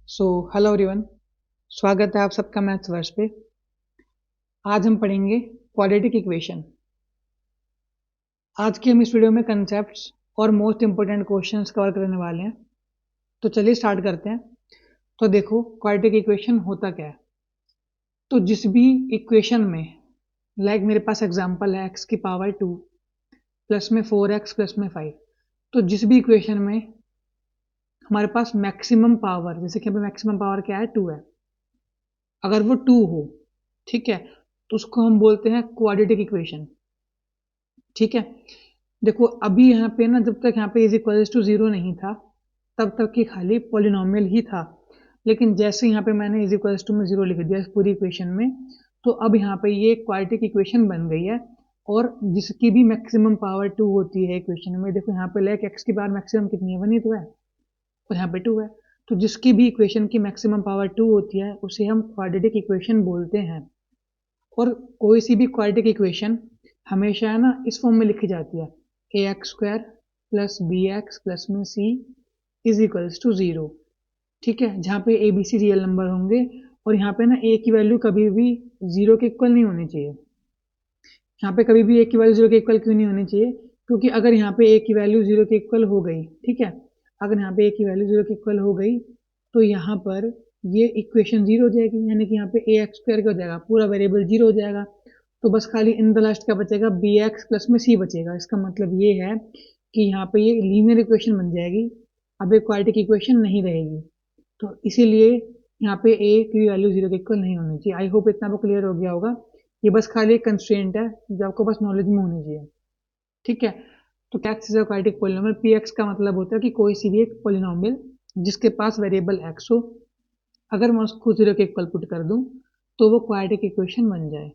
Hello everyone, स्वागत है आप सबका मैथ्स वर्ष पे। आज हम पढ़ेंगे क्वाड्रेटिक इक्वेशन। आज के हम इस वीडियो में कंसेप्ट्स और मोस्ट इंपोर्टेंट क्वेश्चंस कवर करने वाले हैं। तो चलिए स्टार्ट करते हैं। तो देखो क्वाड्रेटिक इक्वेशन होता क्या है। तो जिस भी इक्वेशन में मेरे पास एग्जांपल है x की पावर 2 प्लस में 4x प्लस में 5। तो जिस भी इक्वेशन में हमारे पास मैक्सिमम पावर, जैसे कि मैक्सिमम पावर क्या है 2 है, अगर वो 2 हो, ठीक है, तो उसको हम बोलते हैं क्वाड्रेटिक इक्वेशन। ठीक है, देखो अभी यहाँ पे ना, जब तक यहाँ पे इज इक्वल्स टू 0 नहीं था तब तक ये खाली पॉलिनोमियल ही था। लेकिन जैसे यहाँ पे मैंने इज इक्वल्स टू में 0 लिख दिया इस पूरी इक्वेशन में, तो अब यहाँ पे ये क्वाड्रेटिक इक्वेशन बन गई है। और जिसकी भी मैक्सिमम पावर 2 होती है इक्वेशन में, देखो यहाँ पे लेक एक्स की पावर मैक्सिमम कितनी है, 1 ही तो है, और यहाँ पे 2 है। तो जिसकी भी इक्वेशन की मैक्सिमम पावर 2 होती है उसे हम क्वाड्रेटिक इक्वेशन बोलते हैं। और कोई सी भी क्वाड्रेटिक इक्वेशन हमेशा है ना इस फॉर्म में लिखी जाती है, A X square plus B X plus में सी इज इक्वल्स टू 0। ठीक है, जहाँ पे A B C real number होंगे, और यहाँ पे ना ए की वैल्यू कभी भी 0 के इक्वल नहीं होनी चाहिए। यहाँ पे कभी भी ए की वैल्यू 0 के इक्वल क्यों नहीं होनी चाहिए, क्योंकि अगर यहाँ पे ए की वैल्यू 0 के इक्वल हो गई, ठीक है, अगर यहाँ पे ए की वैल्यू 0 के इक्वल हो गई तो यहाँ पर ये इक्वेशन 0 हो जाएगी, यानी कि यहाँ पे ए एक्स स्क्वायर क्या हो जाएगा, पूरा वेरिएबल 0 हो जाएगा। तो बस खाली इन द लास्ट क्या बचेगा, बी एक्स प्लस में सी बचेगा। इसका मतलब ये है कि यहाँ पे ये लीनियर इक्वेशन बन जाएगी, अब एक क्वाड्रेटिक इक्वेशन नहीं रहेगी। तो इसीलिए यहाँ पे ए की वैल्यू 0 के इक्वल नहीं होनी चाहिए। आई होप इतना आपको क्लियर हो गया होगा। ये बस खाली एक कंस्ट्रेंट है जो आपको बस नॉलेज में होनी चाहिए। ठीक है, तो x is a quadratic polynomial. P x का मतलब होता है कि कोई सी भी एक पॉलिनोमियल जिसके पास वेरिएबल x हो, अगर मैं उसको 0 के इक्वल पुट कर दूं तो वो क्वाड्रेटिक इक्वेशन बन जाए।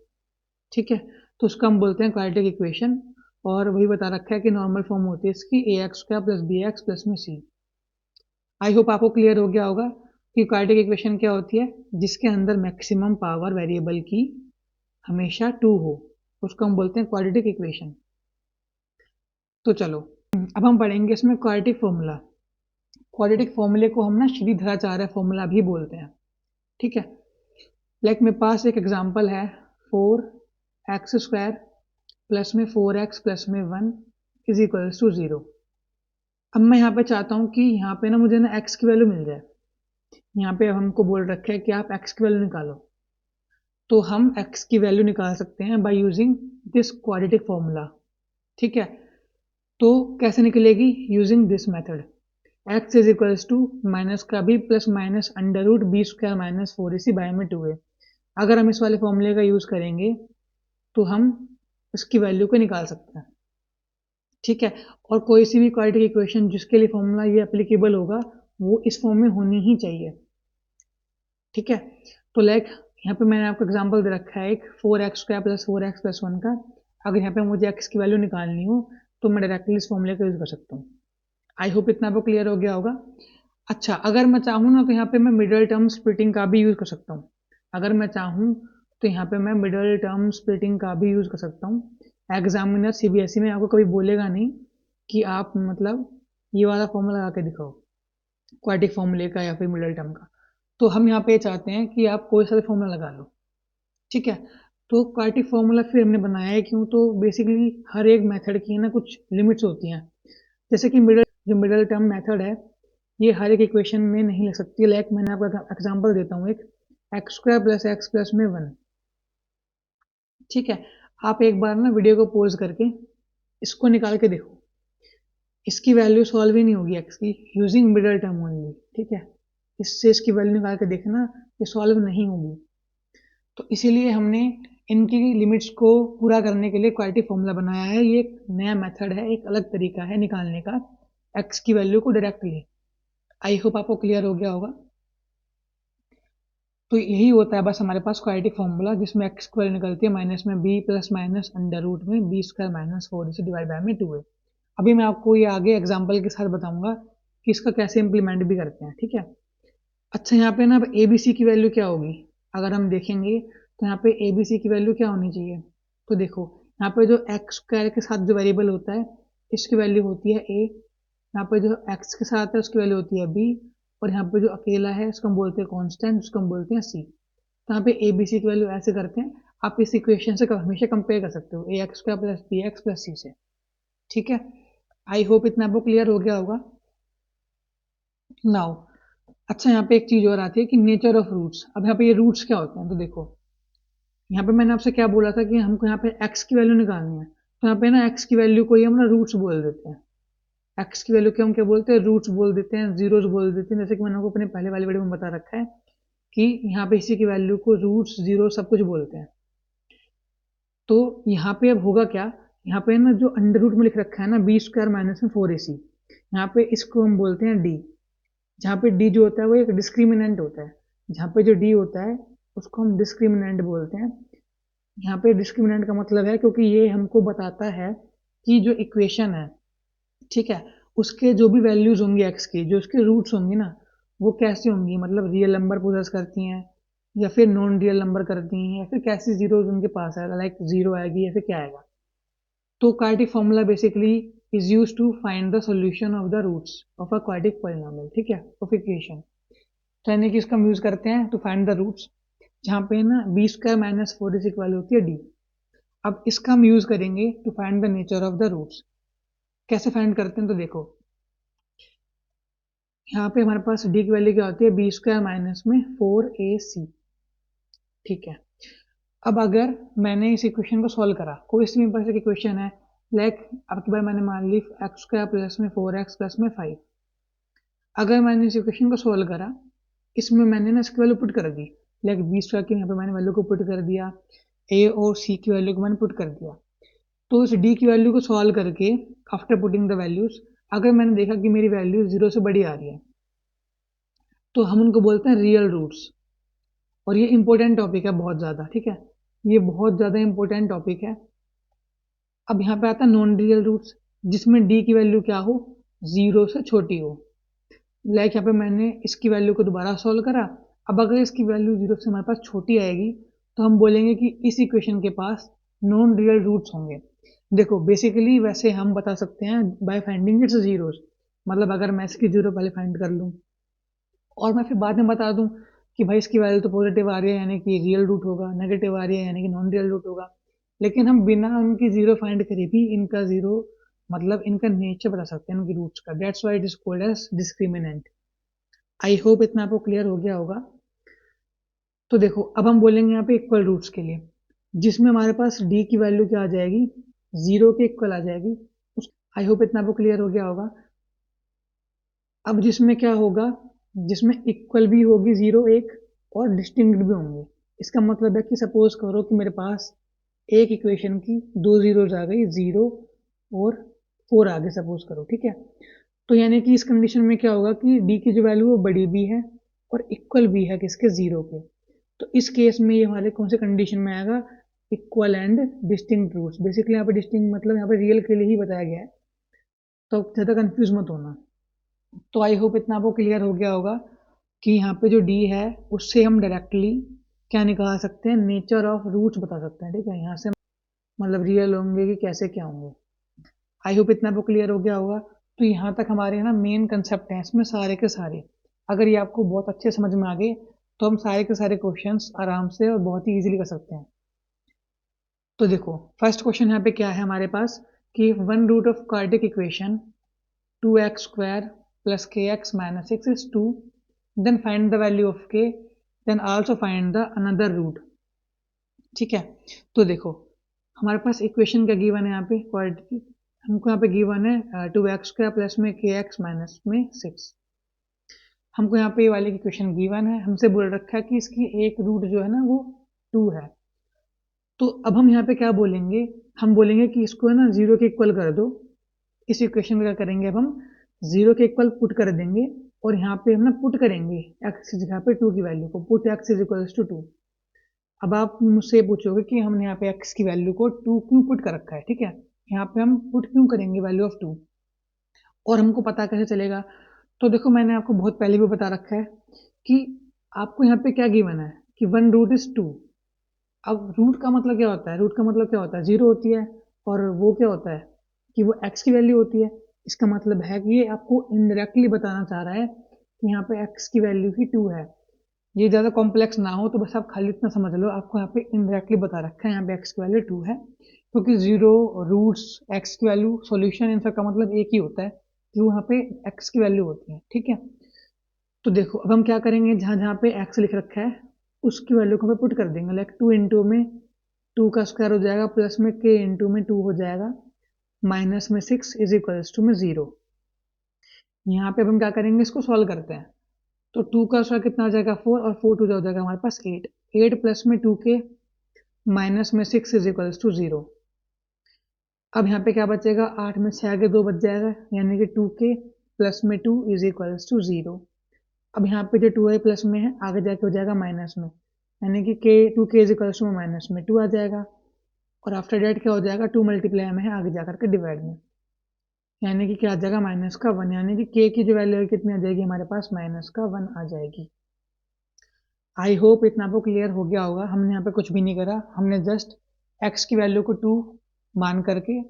ठीक है, तो उसको हम बोलते हैं क्वाड्रेटिक इक्वेशन। और वही बता रखा है कि नॉर्मल फॉर्म होती है इसकी A X square plus B X plus में सी। आई होप आपको क्लियर हो गया होगा कि क्वाड्रेटिक इक्वेशन क्या होती है, जिसके अंदर मैक्सिमम पावर वेरिएबल की हमेशा 2 हो, उसको हम बोलते हैं क्वाड्रेटिक इक्वेशन। तो चलो अब हम पढ़ेंगे इसमें क्वाड्रेटिक फॉर्मूला। क्वाड्रेटिक फॉर्मूले को हम ना श्रीधराचार्य फॉर्मूला भी बोलते हैं। ठीक है, मेरे पास एक एग्जांपल है 4x स्क्वायर प्लस में 4x प्लस में 1 इज इक्वल्स टू 0। अब मैं यहाँ पे चाहता हूँ कि यहाँ पे ना मुझे ना x की वैल्यू मिल जाए। यहाँ पे हमको बोल रखा है कि आप x की वैल्यू निकालो, तो हम x की वैल्यू निकाल सकते हैं by using this quadratic formula. ठीक है, तो कैसे निकलेगी, using this method, x is equals to minus का भी plus minus under root b square minus 4ac by में 2a। अगर हम इस वाले फॉर्मूले का यूज करेंगे तो हम इसकी वैल्यू को निकाल सकते हैं। ठीक है, और कोई सी भी क्वाड्रेटिक इक्वेशन जिसके लिए फॉर्मूला ये एप्लीकेबल होगा वो इस फॉर्म में होनी ही चाहिए। ठीक है, तो यहाँ पे मैंने आपको एग्जांपल दे रखा है एक 4x square plus 4x plus 1 का। अगर यहाँ पे मुझे x की वैल्यू निकालनी हो तो मैं डायरेक्टली इस फॉर्मूले का यूज कर सकता हूँ। आई होप इतना आपको क्लियर हो गया होगा। अच्छा, अगर मैं चाहूँ ना तो यहाँ पे मैं मिडल टर्म स्प्लिटिंग का भी यूज कर सकता हूँ। अगर मैं चाहूँ तो यहाँ पे मैं मिडल टर्म स्प्लिटिंग का भी यूज कर सकता हूँ। एग्जामिनर सीबीएसई में आपको कभी बोलेगा नहीं कि आप मतलब ये वाला फॉर्मूला लगा के दिखाओ क्वाड्रेटिक फॉर्मूले का या फिर मिडल टर्म का। तो हम यहाँ पे चाहते हैं कि आप कोई सा भी फॉर्मूला लगा लो। ठीक है, तो क्वाड्रेटिक फॉर्मूला फिर हमने बनाया है क्यों, तो बेसिकली हर एक मेथड की ना कुछ लिमिट्स होती हैं। जैसे कि मिडल टर्म मेथड है, ये हर एक इक्वेशन में नहीं लग सकती। मैंने आपको एग्जांपल देता हूँ एक, x square plus x plus में 1। ठीक है, आप एक बार ना वीडियो को पॉज करके इसको निकाल के देखो, इसकी वैल्यू सॉल्व ही नहीं होगी एक्स की, यूजिंग मिडल टर्म ओनली। ठीक है, इससे इसकी वैल्यू निकाल के देखना, ये सॉल्व नहीं होगी। तो इसीलिए हमने इनकी लिमिट्स को पूरा करने के लिए क्वाड्रेटिक फॉर्मूला बनाया है। ये एक नया मेथड है, एक अलग तरीका है निकालने का एक्स की वैल्यू को डायरेक्टली। आई होप आपको क्लियर हो गया होगा। तो यही होता है बस हमारे पास क्वाड्रेटिक फॉर्मूला, जिसमें एक्स स्क्वायर निकलती है माइनस में B plus minus under root में B square minus 4ac divide by में 2a। अभी मैं आपको ये आगे एग्जाम्पल के साथ बताऊंगा कि इसका कैसे इंप्लीमेंट भी करते हैं। ठीक है, अच्छा यहाँ पे ना अब ए बी सी की वैल्यू क्या होगी, अगर हम देखेंगे तो यहाँ पे ए बी सी की वैल्यू क्या होनी चाहिए। तो देखो यहाँ पे जो एक्स स्क्वायर के साथ जो वेरिएबल होता है इसकी वैल्यू होती है ए, यहाँ पे जो एक्स के साथ है उसकी वैल्यू होती है बी, और यहाँ पे जो अकेला है उसको हम बोलते हैं कांस्टेंट, उसको हम बोलते हैं सी। तो यहाँ पे ए बी सी की वैल्यू ऐसे करते हैं। आप इस इक्वेशन से हमेशा कंपेयर कर सकते हो A X square plus B X plus C से। ठीक है, आई होप इतना आपको क्लियर हो गया होगा। नाउ अच्छा, यहाँ पे एक चीज और आती है कि नेचर ऑफ रूट्स। अब यहाँ पे ये रूट्स क्या होते हैं, तो देखो यहाँ पे मैंने आपसे क्या बोला था कि हमको यहाँ पे x की वैल्यू निकालनी है। तो यहाँ पे ना x की वैल्यू को ही हम ना रूट्स बोल देते हैं। x की वैल्यू को हम क्या बोलते हैं, रूट्स बोल देते हैं, जीरोस बोल देते हैं। जैसे कि मैंने आपको अपने पहले वाले वीडियो में बता रखा है कि यहाँ पे इसी की वैल्यू को रूट्स, जीरो सब कुछ बोलते हैं। तो यहाँ पे अब होगा क्या, यहाँ पे ना जो अंडर रूट में लिख रखा है ना बी स्क्वायर माइनस में 4ac, यहाँ पे इसको हम बोलते हैं डी। जहाँ पे डी जो होता है वो एक डिस्क्रिमिनेंट होता है। जहाँ पे जो डी होता है उसको हम डिस्क्रिमिनेंट बोलते हैं। यहाँ पे डिस्क्रिमिनेंट का मतलब है क्योंकि ये हमको बताता है कि जो इक्वेशन है, ठीक है, उसके जो भी वैल्यूज होंगी एक्स की, जो उसके रूट्स होंगी ना, वो कैसी होंगी, मतलब रियल नंबर पोजेस करती हैं या फिर नॉन रियल नंबर करती हैं या फिर कैसी जीरोज उनके पास आएगा, लाइक जीरो आएगी या फिर क्या आएगा। तो quadratic formula basically is use to find the solution of the roots of a quadratic polynomial, ठीक है, ऑफ इक्वेशन। तो यानी कि इसका हम यूज करते हैं टू फाइंड द रूट्स, जहाँ पे ना बी स्क्वायर माइनस 4ac की वैल्यू होती है डी। अब इसका हम यूज करेंगे to find the nature of the roots. कैसे फाइंड करते हैं, तो देखो यहाँ पे हमारे पास डी की वैल्यू क्या होती है, बी स्क्वायर माइनस में 4ac। ठीक है, अब अगर मैंने इस इक्वेशन को सॉल्व करा, कोई सिंपल सी इक्वेशन है, लाइक अब की बार मैंने मान ली एक्स स्क्वायर प्लस में 4x प्लस में 5। अगर मैंने इस इक्वेशन को सॉल्व करा, इसमें मैंने ना इसकी वैल्यू पुट कर दी, लाइक बी स्क्वायर की यहाँ पे मैंने वैल्यू को पुट कर दिया, ए और सी की वैल्यू को मैंने पुट कर दिया। तो इस डी की वैल्यू को सॉल्व करके आफ्टर पुटिंग द वैल्यूज, अगर मैंने देखा कि मेरी वैल्यू जीरो से बड़ी आ रही है, तो हम उनको बोलते हैं रियल रूट्स। और ये इंपॉर्टेंट टॉपिक है बहुत ज़्यादा, ठीक है, ये बहुत ज़्यादा इंपॉर्टेंट टॉपिक है। अब यहाँ पे आता है नॉन रियल रूट्स, जिसमें डी की वैल्यू क्या हो, जीरो से छोटी हो। लाइक यहाँ पे मैंने इसकी वैल्यू को दोबारा सॉल्व करा। अब अगर इसकी वैल्यू जीरो से हमारे पास छोटी आएगी, तो हम बोलेंगे कि इस इक्वेशन के पास नॉन रियल रूट्स होंगे। देखो बेसिकली वैसे हम बता सकते हैं बाय फाइंडिंग इट्स जीरोस, मतलब अगर मैं इसकी जीरो पहले फाइंड कर लूँ और मैं फिर बाद में बता दूं कि भाई इसकी वैल्यू तो पॉजिटिव आ रही है यानी कि रियल रूट होगा, नेगेटिव आ रही है यानी कि नॉन रियल रूट होगा, लेकिन हम बिना उनकी जीरो फाइंड करे भी इनका जीरो, मतलब इनका नेचर बता सकते हैं उनकी रूट्स का। That's why it is called as discriminant. I hope इतना आपको क्लियर हो गया होगा। तो देखो अब हम बोलेंगे यहाँ पे इक्वल रूट्स के लिए, जिसमें हमारे पास डी की वैल्यू क्या आ जाएगी, जीरो के इक्वल आ जाएगी। आई होप इतना आपको क्लियर हो गया होगा। अब जिसमें क्या होगा, जिसमें इक्वल भी होगी जीरो एक और डिस्टिंक्ट भी होंगे। इसका मतलब है कि सपोज करो कि मेरे पास एक इक्वेशन की दो जीरोज आ गई, जीरो और फोर आ गए सपोज करो, ठीक है। तो यानी कि इस कंडीशन में क्या होगा कि डी की जो वैल्यू वो बड़ी भी है और इक्वल भी है किसके, जीरो के। तो इस केस में ये हमारे कौन से कंडीशन में आएगा, equal and distinct roots. Basically यहाँ पे डिस्टिंक्ट मतलब यहाँ पे रियल के लिए ही बताया गया है, तो ज़्यादा कंफ्यूज मत होना। तो आई होप इतना आपको क्लियर हो गया होगा कि यहाँ पे जो डी है उससे हम डायरेक्टली क्या निकाल सकते हैं, नेचर ऑफ रूट्स बता सकते हैं, ठीक है। यहाँ से मतलब रियल होंगे कि कैसे क्या होंगे। आई होप इतना आपको क्लियर हो गया होगा। तो यहाँ तक हमारे ना मेन कंसेप्ट हैं इसमें सारे के सारे। अगर ये आपको बहुत अच्छे समझ में आ गए तो हम सारे के सारे क्वेश्चंस आराम से और बहुत ही ईजिली कर सकते हैं। तो देखो फर्स्ट क्वेश्चन यहाँ पे क्या है हमारे पास कि one root of quadratic equation 2x square plus kx minus x is 2, then find the value of k, then also find the another root। ठीक है, तो देखो हमारे पास इक्वेशन क्या गिवन है यहाँ पे क्वाड्रेटिक, हमको यहाँ पे गिवन है 2x स्क्वायर प्लस में kx माइनस में 6। हमको यहाँ पे ये वाली इक्वेशन गिवन है, हमसे बोल रखा है कि इसकी एक रूट जो है ना वो 2 है। तो अब हम यहाँ पे क्या बोलेंगे, हम बोलेंगे कि इसको है ना जीरो के इक्वल कर दो। इस इक्वेशन में क्या करेंगे, अब हम जीरो के इक्वल पुट कर देंगे और यहाँ पे हम ना पुट करेंगे एक्स की जगह पे 2 की वैल्यू को, put x is equal to 2। अब आप मुझसे पूछोगे कि हमने यहाँ पे एक्स की वैल्यू को 2 क्यों पुट कर रखा है, ठीक है, यहाँ पे हम पुट क्यों करेंगे वैल्यू ऑफ 2 और हमको पता कैसे चलेगा। तो देखो मैंने आपको बहुत पहले भी बता रखा है कि आपको यहाँ पे क्या गिवन है कि वन रूट इज 2। अब रूट का मतलब क्या होता है, रूट का मतलब क्या होता है, जीरो होती है, और वो क्या होता है कि वो एक्स की वैल्यू होती है। इसका मतलब है कि ये आपको इनडायरेक्टली बताना चाह रहा है कि यहाँ पे x की वैल्यू ही 2 है। ये ज़्यादा कॉम्प्लेक्स ना हो तो बस आप खाली इतना समझ लो, आपको यहाँ पे इनडायरेक्टली बता रखा है यहाँ पे x की वैल्यू 2 है, क्योंकि जीरो, रूट्स, x की वैल्यू, सॉल्यूशन, इन सब का मतलब एक ही होता है कि वहाँ पे x की वैल्यू होती है। ठीक है, तो देखो अब हम क्या करेंगे, जहाँ जहाँ पे x लिख रखा है उसकी वैल्यू को हम पुट कर देंगे। लाइक 2 इंटू में 2 का स्क्वायर हो जाएगा, प्लस में k इंटू में 2 हो जाएगा, माइनस में 6 इज इक्वल्स टू में 0। यहाँ पे अब हम क्या करेंगे, इसको सॉल्व करते हैं। तो 2 का स्क्वायर कितना हो जाएगा 4, और 4 टू हो जाएगा हमारे पास 8, 8 प्लस में 2k माइनस में 6 इज इक्वल्स टू 0। अब यहाँ पे क्या बचेगा, 8 में से आगे 2 बच जाएगा, यानी कि 2k प्लस में 2 इज इक्वल्स टू 0। अब यहाँ पे जो 2 प्लस में है आगे जाके हो जाएगा माइनस में, यानी कि k 2k is equals to minus में 2 आ जाएगा, और आफ्टर डेट क्या हो जाएगा, 2 मल्टीप्लाई में है आगे जाकर के डिवाइड में, यानी कि क्या आ जाएगा माइनस का 1, यानी कि k की जो वैल्यू है कितनी आ जाएगी हमारे पास, माइनस का 1 आ जाएगी। आई होप इतना आपको क्लियर हो गया होगा। हमने यहाँ पे कुछ भी नहीं करा, हमने जस्ट x की वैल्यू को 2 मान करके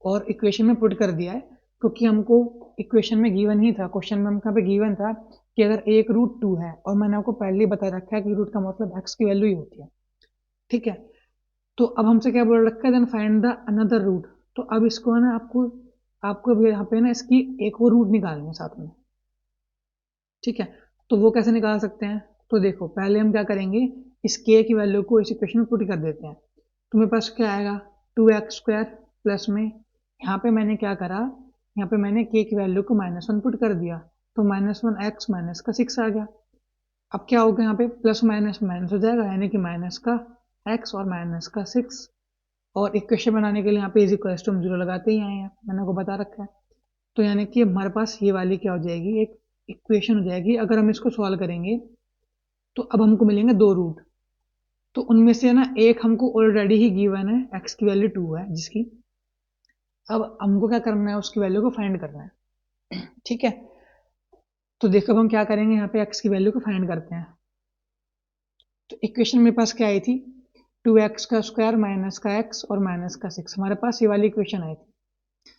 और इक्वेशन में पुट कर दिया है, क्योंकि हमको इक्वेशन में गिवन ही था, क्वेश्चन में हमको पे गिवन था कि अगर एक रूट 2 है, और मैंने आपको पहले ही बता रखा है कि रूट का मतलब x की वैल्यू ही होती है। ठीक है, तो अब हमसे क्या बोल रखा है, then find the another root. तो अब इसको है ना, आपको आपको भी यहाँ पे ना इसकी एक और रूट निकालनी है साथ में। ठीक है, तो वो कैसे निकाल सकते हैं, तो देखो पहले हम क्या करेंगे, इस k की वैल्यू को इस इक्वेशन में पुट कर देते हैं। तो मेरे पास क्या आएगा, 2x² प्लस में, यहाँ पे मैंने क्या करा, यहाँ पे मैंने k की वैल्यू को -1 पुट कर दिया, तो -1x माइनस का 6 आ गया। अब क्या होगा, यहाँ पे प्लस माइनस माइनस हो जाएगा, यानी कि माइनस का x और माइनस का 6, और इक्वेशन बनाने के लिए यहाँ पे इज इक्वल टू हम 0 लगाते ही आए हैं, मैंने आपको बता रखा है। तो यानी कि हमारे पास ये वाली क्या हो जाएगी, एक इक्वेशन हो जाएगी। अगर हम इसको सॉल्व करेंगे तो अब हमको मिलेंगे 2 रूट, तो उनमें से ना एक हमको ऑलरेडी ही गिवन है, x की वैल्यू 2 है जिसकी, अब हमको क्या करना है, उसकी वैल्यू को फाइंड करना है। ठीक है, तो देखो अब हम क्या करेंगे, यहाँ पे x की वैल्यू को फाइंड करते हैं। तो इक्वेशन मेरे पास क्या आई थी, 2x का स्क्वायर माइनस का x और माइनस का 6, हमारे पास ये वाली इक्वेशन आई थी।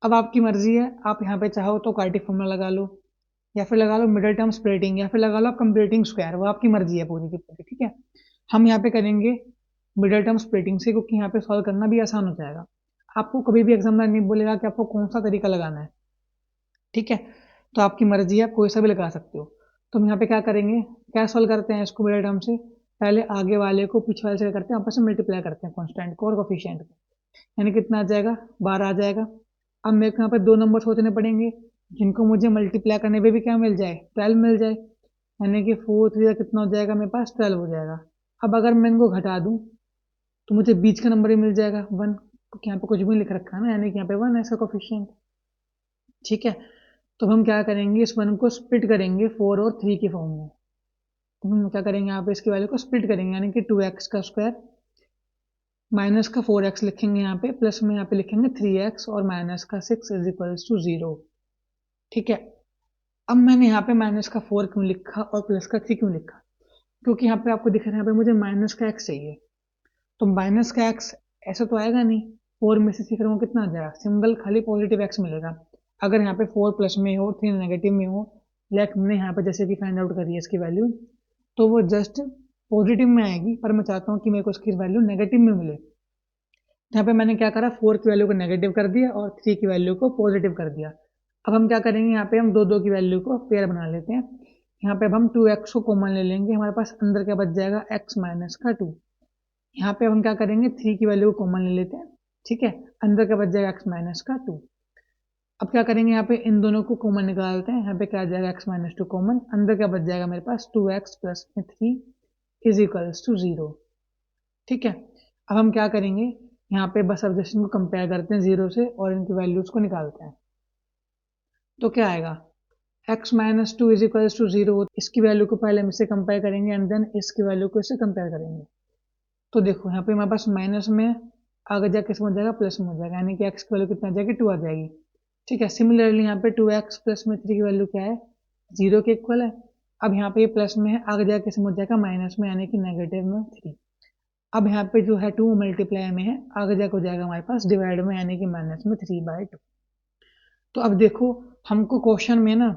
अब आपकी मर्जी है, आप यहाँ पे चाहो तो कार्टिक फॉर्मूला लगा लो, या फिर लगा लो मिडिल टर्म स्प्लिटिंग, या फिर लगा लो आप कंप्लीटिंग स्क्वायर, वो आपकी मर्जी है पूरी की पूरी। ठीक है, हम यहाँ पे करेंगे मिडिल टर्म स्प्लिटिंग से, क्योंकि यहाँ पे सॉल्व करना भी आसान हो जाएगा। आपको कभी भी एग्जामिनर नहीं बोलेगा कि आपको कौन सा तरीका लगाना है। ठीक है, तो आपकी मर्जी है, आप कोई सा भी लगा सकते हो। तो हम यहाँ पे क्या करेंगे, क्या सॉल्व करते हैं इसको मिडिल टर्म से, पहले आगे वाले को पीछे वाले से क्या करते हैं, आपस में मल्टीप्लाई करते हैं कॉन्स्टेंट को और कोफिशिएंट को, यानी कितना आ जाएगा, 12 आ जाएगा। अब मेरे को यहाँ पे 2 नंबर सोचने पड़ेंगे जिनको मुझे मल्टीप्लाई करने पे भी क्या मिल जाए, 12 मिल जाए, यानी कि 4 3 कितना हो जाएगा मेरे पास, 12 हो जाएगा। अब अगर मैं इनको घटा दूं तो मुझे बीच का नंबर ही मिल जाएगा 1, क्योंकि यहाँ पे कुछ भी लिख रखा है ना, यानी कि यहाँ पे 1 है इसका कोफिशिएंट। ठीक है, तो हम क्या करेंगे, इस 1 को स्प्लिट करेंगे 4 और 3 की फॉर्म में। तो हम क्या करेंगे, यहाँ पे इसकी वैल्यू को स्प्लिट करेंगे, यानी कि 2x का स्क्वायर माइनस का 4x लिखेंगे यहाँ पे, प्लस में यहाँ पे लिखेंगे 3x और माइनस का 6 इज इक्वल्स टू 0। ठीक है, अब मैंने यहाँ पे माइनस का 4 क्यों लिखा और प्लस का 3 क्यों लिखा, क्योंकि यहाँ पे आपको दिख रहा है यहाँ पे मुझे माइनस का x चाहिए, तो माइनस का x ऐसा तो आएगा नहीं, 4 में से 3 करूँगा कितना आ जाएगा, सिंगल खाली पॉजिटिव x मिलेगा। अगर यहाँ पे 4 प्लस में हो 3 नेगेटिव में हो, लाइक हमने यहाँ पे जैसे कि फाइंड आउट करी है इसकी वैल्यू, तो वो जस्ट पॉजिटिव में आएगी, पर मैं चाहता हूँ कि मेरे को इसकी वैल्यू नेगेटिव में मिले। यहाँ पे मैंने क्या करा, 4 की वैल्यू को नेगेटिव कर दिया और 3 की वैल्यू को पॉजिटिव कर दिया। अब हम क्या करेंगे, यहाँ पे हम दो की वैल्यू को पेयर बना लेते हैं। यहाँ पे अब हम 2x को कॉमन ले लेंगे, हमारे पास अंदर क्या बच जाएगा, x माइनस का 2। यहाँ पे हम क्या करेंगे, 3 की वैल्यू को कॉमन ले लेते हैं। ठीक है, अंदर क्या बच जाएगा, x माइनस का 2। अब क्या करेंगे, यहाँ पे इन दोनों को कॉमन निकालते हैं, यहाँ पे क्या आ जाएगा, x माइनस 2 कॉमन, अंदर क्या बच जाएगा मेरे पास, 2x प्लस में 3 इज इक्वल्स टू 0। ठीक है, अब हम क्या करेंगे, यहाँ पे बस अब जस्ट इनको कंपेयर करते हैं 0 से और इनकी वैल्यूज को निकालते हैं। तो क्या आएगा, x minus 2 is equals to 0, इसकी वैल्यू को पहले हम इससे कंपेयर करेंगे एंड देन इसकी वैल्यू को इससे कंपेयर करेंगे। तो देखो यहाँ पे हमारे पास माइनस में आगे जाके इसमें हो जाएगा प्लस में हो जाएगा, यानी कि x की वैल्यू कितना आ जाएगी, 2 आ जाएगी। ठीक है, सिमिलरली यहाँ पे 2x प्लस में 3 की वैल्यू क्या है, 0 के इक्वल है। अब यहाँ पे ये प्लस में है, आगे जाके इसमें हो जाएगा माइनस में, यानी कि नेगेटिव में 3। अब यहाँ पे जो है 2 मल्टीप्लाई में है, आगे जाके हो जाएगा हमारे पास डिवाइड में, यानी कि माइनस में 3/2। तो अब देखो हमको क्वेश्चन में ना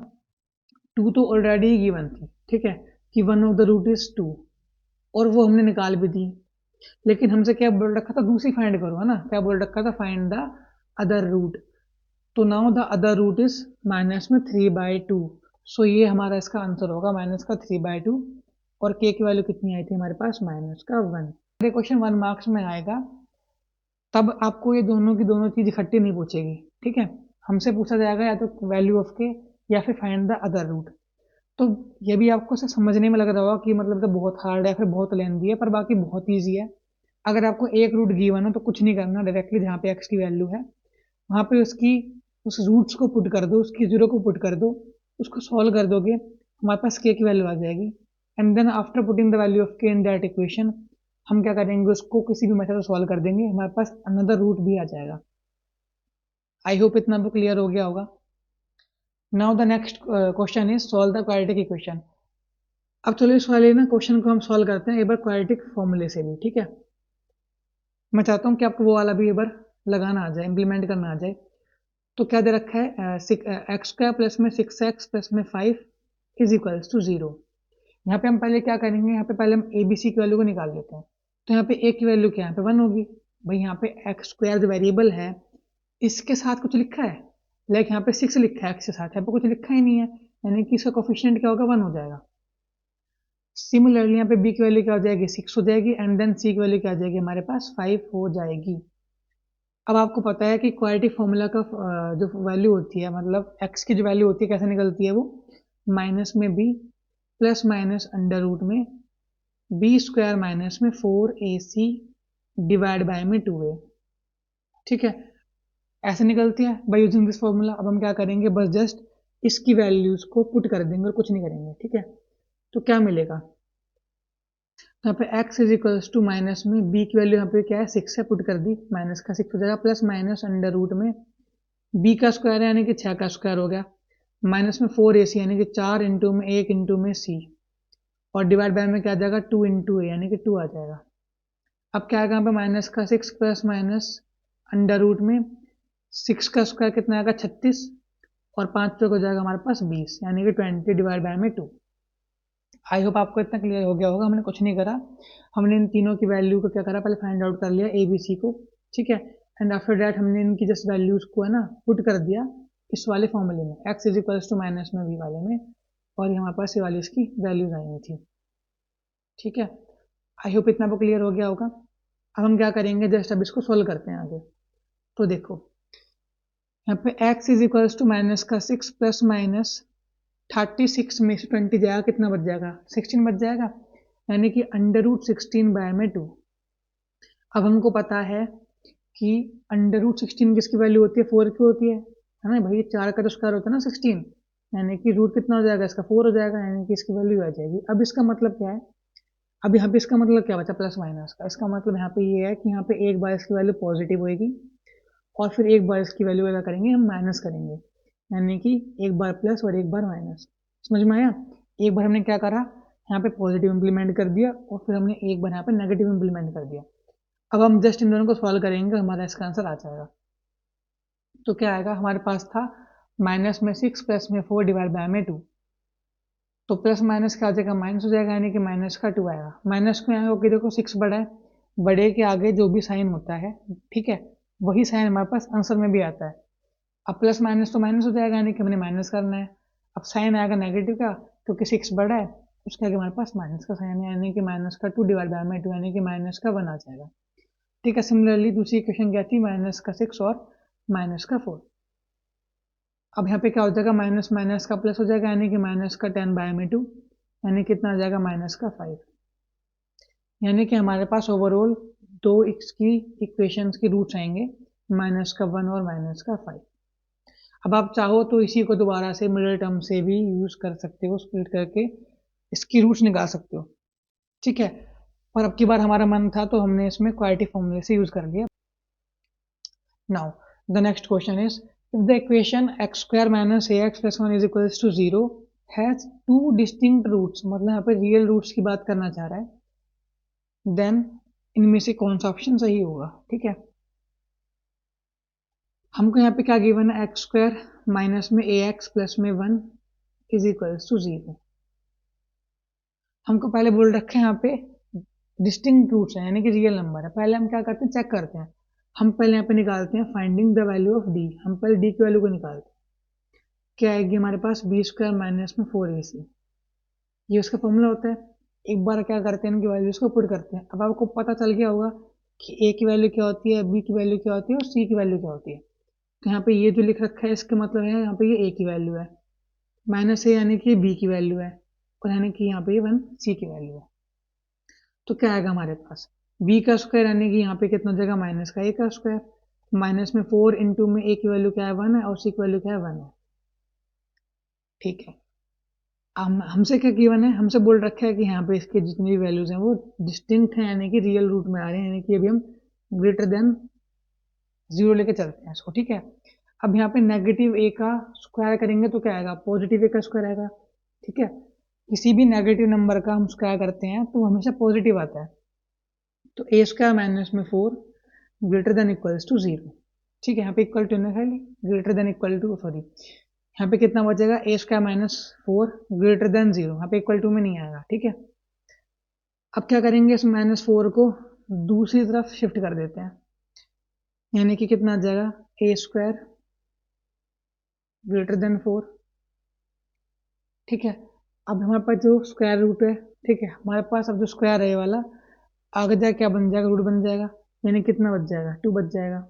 2 तो ऑलरेडी गिवन थी, ठीक है, कि one of the root is 2, और वो हमने निकाल भी दी। लेकिन हमसे क्या बोल रखा था, दूसरी फाइंड करो, है ना, क्या बोल रखा था, फाइंड द अदर रूट। तो now the other root is minus में 3/2, सो ये हमारा इसका आंसर होगा माइनस का 3/2, और के की वैल्यू कितनी आई थी हमारे पास, माइनस का 1। ये क्वेश्चन 1 मार्क्स में आएगा, तब आपको ये दोनों की दोनों चीज इकट्ठी नहीं पूछेगी, ठीक है, हमसे पूछा जाएगा या तो वैल्यू ऑफ के या फिर फाइंड द अदर रूट। तो ये भी आपको से समझने में लग रहा होगा कि मतलब तो बहुत हार्ड है, फिर बहुत लेंथी है, पर बाकी बहुत ईजी है। अगर आपको एक रूट गिवन हो तो कुछ नहीं करना, डायरेक्टली जहाँ पे एक्स की वैल्यू है वहाँ पे उसकी उस रूट्स को पुट कर दो, उसकी जीरो को पुट कर दो, उसको सॉल्व कर दोगे, हमारे पास के की वैल्यू आ जाएगी। And then after putting the value of k in that equation, हम क्या करेंगे, उसको किसी भी मेथड से सॉल्व कर देंगे, हमारे पास अनदर रूट भी आ जाएगा। आई होप इतना तो क्लियर हो गया होगा। Now the next question is solve the quadratic equation. अब चलिए इस वाले ना क्वेश्चन को हम सॉल्व करते हैं एक बार क्वाड्रेटिक फॉर्मूले से भी, ठीक है। मैं चाहता हूँ कि आपको वो वाला भी एक बार लगाना आ जाए, इम्प्लीमेंट करना आ जाए। तो क्या दे रखा है, एक्स स्क्वायर प्लस में 6x प्लस में 5 इज इक्वल्स टू 0। यहाँ पे हम पहले क्या करेंगे, यहाँ पे पहले हम ए बी सी की वैल्यू को निकाल लेते हैं। तो यहाँ पे ए की वैल्यू क्या है, यहाँ पे 1 होगी। भाई यहाँ पे एक्स स्क्वायर जो वेरिएबल है, इसके साथ कुछ लिखा है, लाइक यहाँ पे 6 लिखा है एक्स के साथ, यहाँ पे कुछ लिखा ही नहीं है, यानी कि इसका कोफिशिएंट क्या होगा, 1 हो जाएगा। सिमिलरली यहाँ पे बी की वैल्यू क्या हो जाएगी, 6 हो जाएगी, एंड देन सी की वैल्यू क्या आ जाएगी हमारे पास, 5 हो जाएगी। अब आपको पता है कि क्वाड्रेटिक फॉर्मूला का जो वैल्यू होती है, मतलब एक्स की जो वैल्यू होती है कैसे निकलती है, वो माइनस में B plus minus under root में बी स्क्वायर माइनस में 4ac डिवाइड बाय में 2a, ठीक है, ऐसे निकलती है बाय यूजिंग दिस फॉर्मूला। अब हम क्या करेंगे, बस जस्ट इसकी वैल्यूज को पुट कर देंगे और कुछ नहीं करेंगे, ठीक है। तो क्या मिलेगा, यहाँ पे x is equals to minus में b की वैल्यू यहाँ पे क्या है, 6 है, पुट कर दी, माइनस का 6 हो जाएगा, प्लस माइनस अंडर रूट में b का स्क्वायर है यानी कि 6 का स्क्वायर हो गया, माइनस में 4ac यानी कि 4 इंटू में 1 इंटू में c, और डिवाइड बाय में क्या आ जाएगा, 2 इंटू ए यानी कि 2 आ जाएगा। अब क्या आएगा यहाँ पे, माइनस का 6 प्लस माइनस अंडर रूट में 6 का स्क्वायर कितना आएगा, 36, और 5 पे हो जाएगा हमारे पास 20 यानी कि 20 डिवाइड बाय में 2। आई होप आपको इतना क्लियर हो गया होगा। हमने कुछ नहीं करा, हमने इन तीनों की वैल्यू को क्या करा, पहले फाइंड आउट कर लिया ए बी सी को, ठीक है, एंड आफ्टर दैट हमने इनकी जस्ट वैल्यूज को है ना पुट कर दिया इस वाले फॉर्मूले में, x is equals to minus में वी वाले में, और हमारे पास ये वाली इसकी वैल्यूज आई हुई थी, ठीक है। आई होप इतना तो क्लियर हो गया होगा। अब हम क्या करेंगे, जस्ट अब इसको सोल्व करते हैं आगे। तो देखो यहाँ पे x is equals to minus का 6 प्लस माइनस 36 में से 20 जाएगा, कितना बच जाएगा, 16 बच जाएगा, यानी कि अंडर रूट 16 बाय में 2। अब हमको पता है कि अंडर रूट 16 किसकी वैल्यू होती है, 4 की होती है ना भाई, 4 का तो स्क्वायर होता है ना 16, यानी कि रूट कितना हो जाएगा इसका, 4 हो जाएगा, यानी कि इसकी वैल्यू आ जाएगी। अब इसका मतलब क्या है, अब यहाँ पे इसका मतलब क्या बचा, प्लस माइनस का, इसका मतलब यहाँ पे ये है कि यहाँ पे एक बार इसकी वैल्यू पॉजिटिव होगी, और फिर एक बार इसकी वैल्यू क्या करेंगे, हम माइनस करेंगे, यानी कि एक बार प्लस और एक बार माइनस। समझ में आया, एक बार हमने क्या करा, यहाँ पे पॉजिटिव इंप्लीमेंट कर दिया, और फिर हमने एक बार यहाँ पे नेगेटिव इंप्लीमेंट कर दिया। अब हम जस्ट इन दोनों को सॉल्व करेंगे, हमारा इसका आंसर आ जाएगा। तो क्या आएगा, हमारे पास था माइनस में 6 प्लस में 4 डिवाइड बाय में 2, तो प्लस माइनस क्या आ जाएगा, माइनस हो जाएगा, यानी कि माइनस का 2 आएगा। माइनस क्यों आएगा, क्योंकि देखो 6 बड़ा है, बड़े के आगे जो भी साइन होता है, ठीक है, वही साइन हमारे पास आंसर में भी आता है। अब प्लस माइनस तो माइनस हो जाएगा, यानी कि हमने माइनस करना है। अब साइन आएगा नेगेटिव का, क्योंकि 6 बड़ा है, उसके आगे हमारे पास माइनस का साइन है, यानी कि माइनस का 2 डिवाइड बाय में 2, यानी कि माइनस का 1 आ जाएगा, ठीक है। सिमिलरली दूसरी इक्वेशन क्या थी, माइनस का 6 और माइनस का 4। अब यहाँ पे क्या हो जाएगा, माइनस माइनस का प्लस हो जाएगा, यानी कि माइनस का 10 बाय में 2, यानी कितना आ जाएगा, माइनस का 5, यानी कि हमारे पास ओवरऑल दो इसकी इक्वेशंस के रूट्स आएंगे, माइनस का 1 और माइनस का 5। अब आप चाहो तो इसी को दोबारा से मिडिल टर्म से भी यूज कर सकते हो, स्प्लिट करके इसकी रूट्स निकाल सकते हो, ठीक है। और अब की बार हमारा मन था तो हमने इसमें क्वाड्रेटिक फॉर्मूले से यूज कर लिया। Now the next question is, if the equation x square minus ax plus 1 is equals to 0 has two distinct roots, मतलब यहाँ पे रियल रूट्स की बात करना चाह रहा है, देन इनमें से कौन सा ऑप्शन सही होगा, ठीक है। हमको यहाँ पे क्या गिवन है, एक्स स्क्वायर माइनस में ए एक्स प्लस में 1 इज इक्वल्स टू 0। हमको पहले बोल रखे हैं यहाँ पे डिस्टिंक्ट रूट्स हैं, यानी कि रियल नंबर है। पहले हम क्या करते हैं, चेक करते हैं। हम पहले यहाँ पे निकालते हैं finding the value of D. हम पहले डी की वैल्यू को निकालते हैं। क्या आएगी हमारे पास, बी स्क्वायर माइनस में 4ac, ये उसका फॉर्मूला होता है। एक बार क्या करते हैं, इनकी वैल्यूज को पुट करते हैं। अब आपको पता चल गया होगा कि ए की वैल्यू क्या होती है, बी की वैल्यू क्या होती है और सी की वैल्यू क्या होती है। तो यहाँ पे ये जो लिख रखा है इसका मतलब है यहाँ पे ये ए की वैल्यू है, माइनस ए यानी कि बी की वैल्यू है, और यानी कि यहाँ पे ये 1 सी की वैल्यू है। तो क्या आएगा हमारे पास, बी का स्क्वायर यानी कि यहाँ पे कितना हो जाएगा, माइनस का ए का स्क्वायर। माइनस में 4 इंटू में ए की वैल्यू क्या है 1 है, और सी की वैल्यू क्या है 1 है। ठीक है, हमसे क्या गिवन है, हमसे बोल रखा है कि यहाँ पे इसके जितनी भी वैल्यूज हैं वो डिस्टिंक्ट हैं, यानी कि रियल रूट में आ रहे हैं, यानी कि अभी हम ग्रेटर देन 0 लेके चलते हैं इसको। ठीक है, अब यहाँ पे नेगेटिव ए का स्क्वायर करेंगे तो क्या आएगा, पॉजिटिव ए का स्क्वायर आएगा। ठीक है, किसी भी नेगेटिव नंबर का हम स्क्वायर करते हैं तो हमेशा पॉजिटिव आता है। तो ए स्क्वायर माइनस में 4 ग्रेटर देन इक्वल्स टू 0। ठीक है, यहाँ पे इक्वल टू खाली greater than equal to, sorry यहाँ पे कितना बचेगा, a square minus 4 greater than 0, यहाँ पे इक्वल टू में नहीं आएगा। ठीक है, अब क्या करेंगे, इस -4 को दूसरी तरफ शिफ्ट कर देते हैं, यानी कि कितना आ जाएगा, ए स्क्वायर ग्रेटर देन 4। ठीक है, अब हमारे पास जो स्क्वायर रूट है, ठीक है, हमारे पास अब जो स्क्वायर है ये वाला आगे जाके क्या बन जाएगा, रूट बन जाएगा, यानी कितना बच जाएगा, 2 बच जाएगा,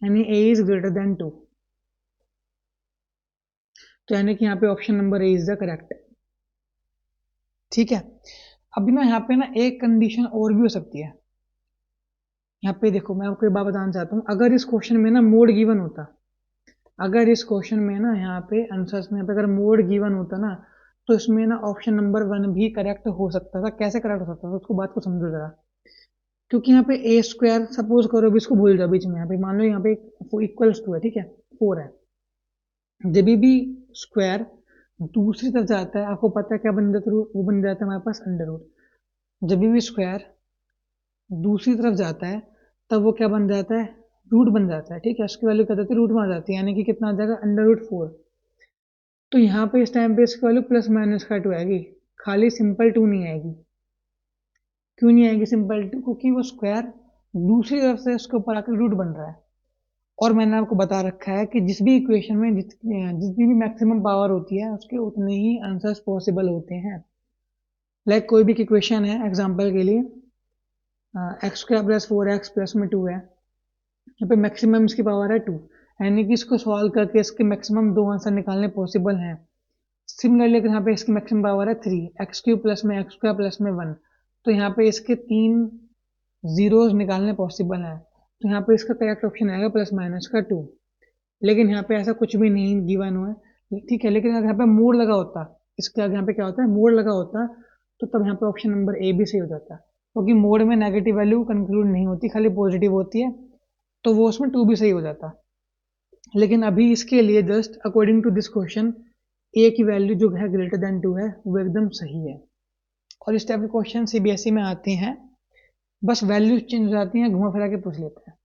यानी ए इज ग्रेटर देन 2। तो यानी कि यहाँ पे option number A is the correct. ठीक है, अभी ना यहाँ पे ना एक कंडीशन और भी हो सकती है। यहाँ पे देखो मैं आपको एक बात बताना चाहता हूँ, अगर इस क्वेश्चन में ना मोड गिवन होता, अगर इस क्वेश्चन में ना यहाँ पे आंसर्स में अगर मोड गिवन होता ना, तो इसमें ना ऑप्शन नंबर 1 भी करेक्ट हो सकता था। कैसे करेक्ट हो सकता था, उसको बात को समझो जरा। क्योंकि यहाँ पे ए स्क्वायर सपोज करो, अभी इसको भूल जाओ बीच में, यहाँ पे मान लो यहाँ पे इक्वल्स टू है, ठीक है, 4 है। जब भी स्क्वायर दूसरी तरफ जाता है, आपको पता है क्या बन जाता है, वो बन जाता है हमारे पास अंडर रूट। जब भी स्क्वायर दूसरी तरफ जाता है तब वो क्या बन जाता है, रूट बन जाता है। ठीक है, उसकी वैल्यू क्या जाती है, रूट में आ जाती है, यानी कि कितना आ जाएगा, अंडर रूट 4। तो यहाँ पे इस टाइम पे इसकी वैल्यू प्लस माइनस का 2 आएगी, खाली सिंपल 2 नहीं आएगी। क्यों नहीं आएगी सिंपल 2, क्योंकि वो स्क्वायर दूसरी तरफ से उसके ऊपर आकर रूट बन रहा है। और मैंने आपको बता रखा है कि जिस भी इक्वेशन में जितनी भी मैक्सिमम पावर होती है उसके उतने ही आंसर्स पॉसिबल होते हैं। लाइक कोई भी इक्वेशन है, एग्जांपल के लिए x square plus 4x plus में 2 है, यहाँ पे मैक्सिमम इसकी पावर है 2, यानी कि इसको सॉल्व करके इसके मैक्सिमम 2 आंसर निकालने पॉसिबल हैं। सिमिलरली अगर यहाँ पे इसकी मैक्सिमम पावर है 3, एक्स क्यूब प्लस में एक्स स्क्वायर प्लस में 1, तो यहाँ पे इसके 3 जीरोज निकालने पॉसिबल हैं। तो यहाँ पे इसका करेक्ट ऑप्शन आएगा प्लस माइनस का 2। लेकिन यहाँ पे ऐसा कुछ भी नहीं गिवन हुआ है, ठीक है। लेकिन अगर यहाँ पे मोड लगा होता, इसके आगे यहाँ पे क्या होता है, मोड लगा होता, तो तब यहाँ पे ऑप्शन नंबर ए भी सही हो जाता, क्योंकि मोड में नेगेटिव वैल्यू कंक्लूड नहीं होती, खाली पॉजिटिव होती है, तो वो उसमें 2 भी सही हो जाता। लेकिन अभी इसके लिए just according to this question A की वैल्यू जो है ग्रेटर देन 2 है, वो एकदम सही है। और इस टाइप के क्वेश्चन सीबीएसई में आते हैं, बस वैल्यू चेंज हो जाती हैं, घुमा फिरा के पूछ लेते हैं।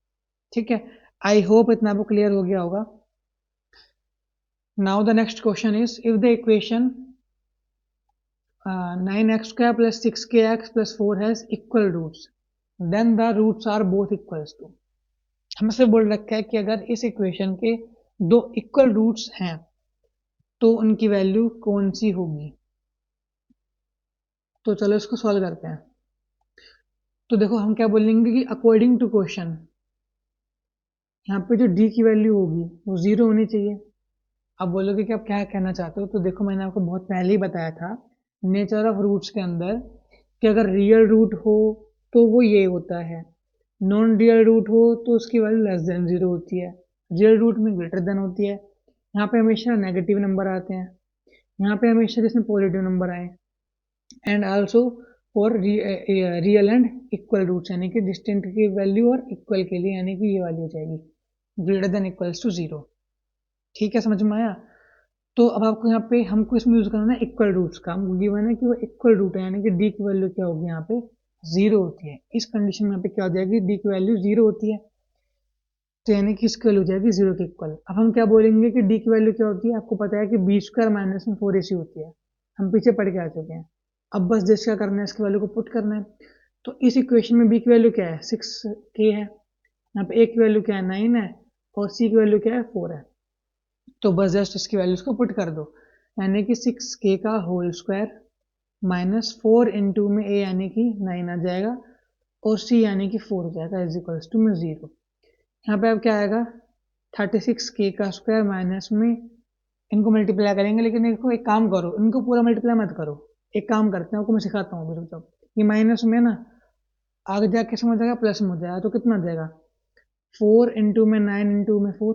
ठीक है, आई होप इतना आपको क्लियर हो गया होगा। Now the next question is, if the equation 9x square plus 6kx plus 4 has equal roots, then the roots are both equals to। हमसे बोल रखा है कि अगर इस इक्वेशन के 2 इक्वल रूट्स हैं तो उनकी वैल्यू कौन सी होगी। तो चलो इसको सॉल्व करते हैं। तो देखो हम क्या बोलेंगे कि अकॉर्डिंग टू क्वेश्चन यहाँ पे जो डी की वैल्यू होगी वो 0 होनी चाहिए। अब बोलोगे कि आप क्या कहना चाहते हो, तो देखो मैंने आपको बहुत पहले ही बताया था नेचर ऑफ रूट्स के अंदर कि अगर रियल रूट हो तो वो ये होता है, नॉन रियल रूट हो तो उसकी वैल्यू लेस देन 0 होती है, रियल रूट में ग्रेटर देन होती है। यहाँ पे हमेशा नेगेटिव नंबर आते हैं, यहाँ पे हमेशा जिसमें पॉजिटिव नंबर आए, and also for real and equal roots, यानी कि डिस्टेंट की वैल्यू और इक्वल के लिए, यानी कि ये वाली हो जाएगी ग्रेटर देन इक्वल्स टू 0। ठीक है, समझ में आया। तो अब आपको यहाँ पे हमको इसमें यूज करना है इक्वल रूट्स का, हमको गिवन है कि वो इक्वल रूट है, यानी कि डी की वैल्यू क्या होगी, यहाँ पे 0 होती है। इस कंडीशन में यहाँ पे क्या हो जाएगी, डी की वैल्यू 0 होती है। तो यानी कि इसकी वैल्यू हो जाएगी 0 के इक्वल। अब हम क्या बोलेंगे कि डी की वैल्यू क्या होती है, आपको पता है कि बी स्क्वायर माइनस में 4ac होती है, हम पीछे पढ़ के आ चुके हैं। अब बस जस्ट क्या करना है, इसकी वैल्यू को पुट करना है। तो इस इक्वेशन में बी की वैल्यू क्या है, 6k है, यहाँ पे ए की वैल्यू क्या है, 9 है, और सी की वैल्यू क्या है, 4 है। तो बस जस्ट इसकी वैल्यूज को पुट कर दो, यानी कि 6k का होल स्क्वायर माइनस 4 इंटू में ए यानी कि 9 आ जाएगा और सी यानी कि 4 हो जाएगा, इज इक्वल्स टू में 0। यहाँ पे अब क्या आएगा, 36k का स्क्वायर माइनस में, इनको मल्टीप्लाई करेंगे, लेकिन इनको एक काम करो, इनको पूरा मल्टीप्लाई मत करो, एक काम करते हैं, आपको मैं सिखाता हूँ अभी। तो ये माइनस में ना आगे जाके समझ जाएगा, प्लस में हो जाएगा, तो कितना आ जाएगा, 4 इंटू में 9 इंटू में 4,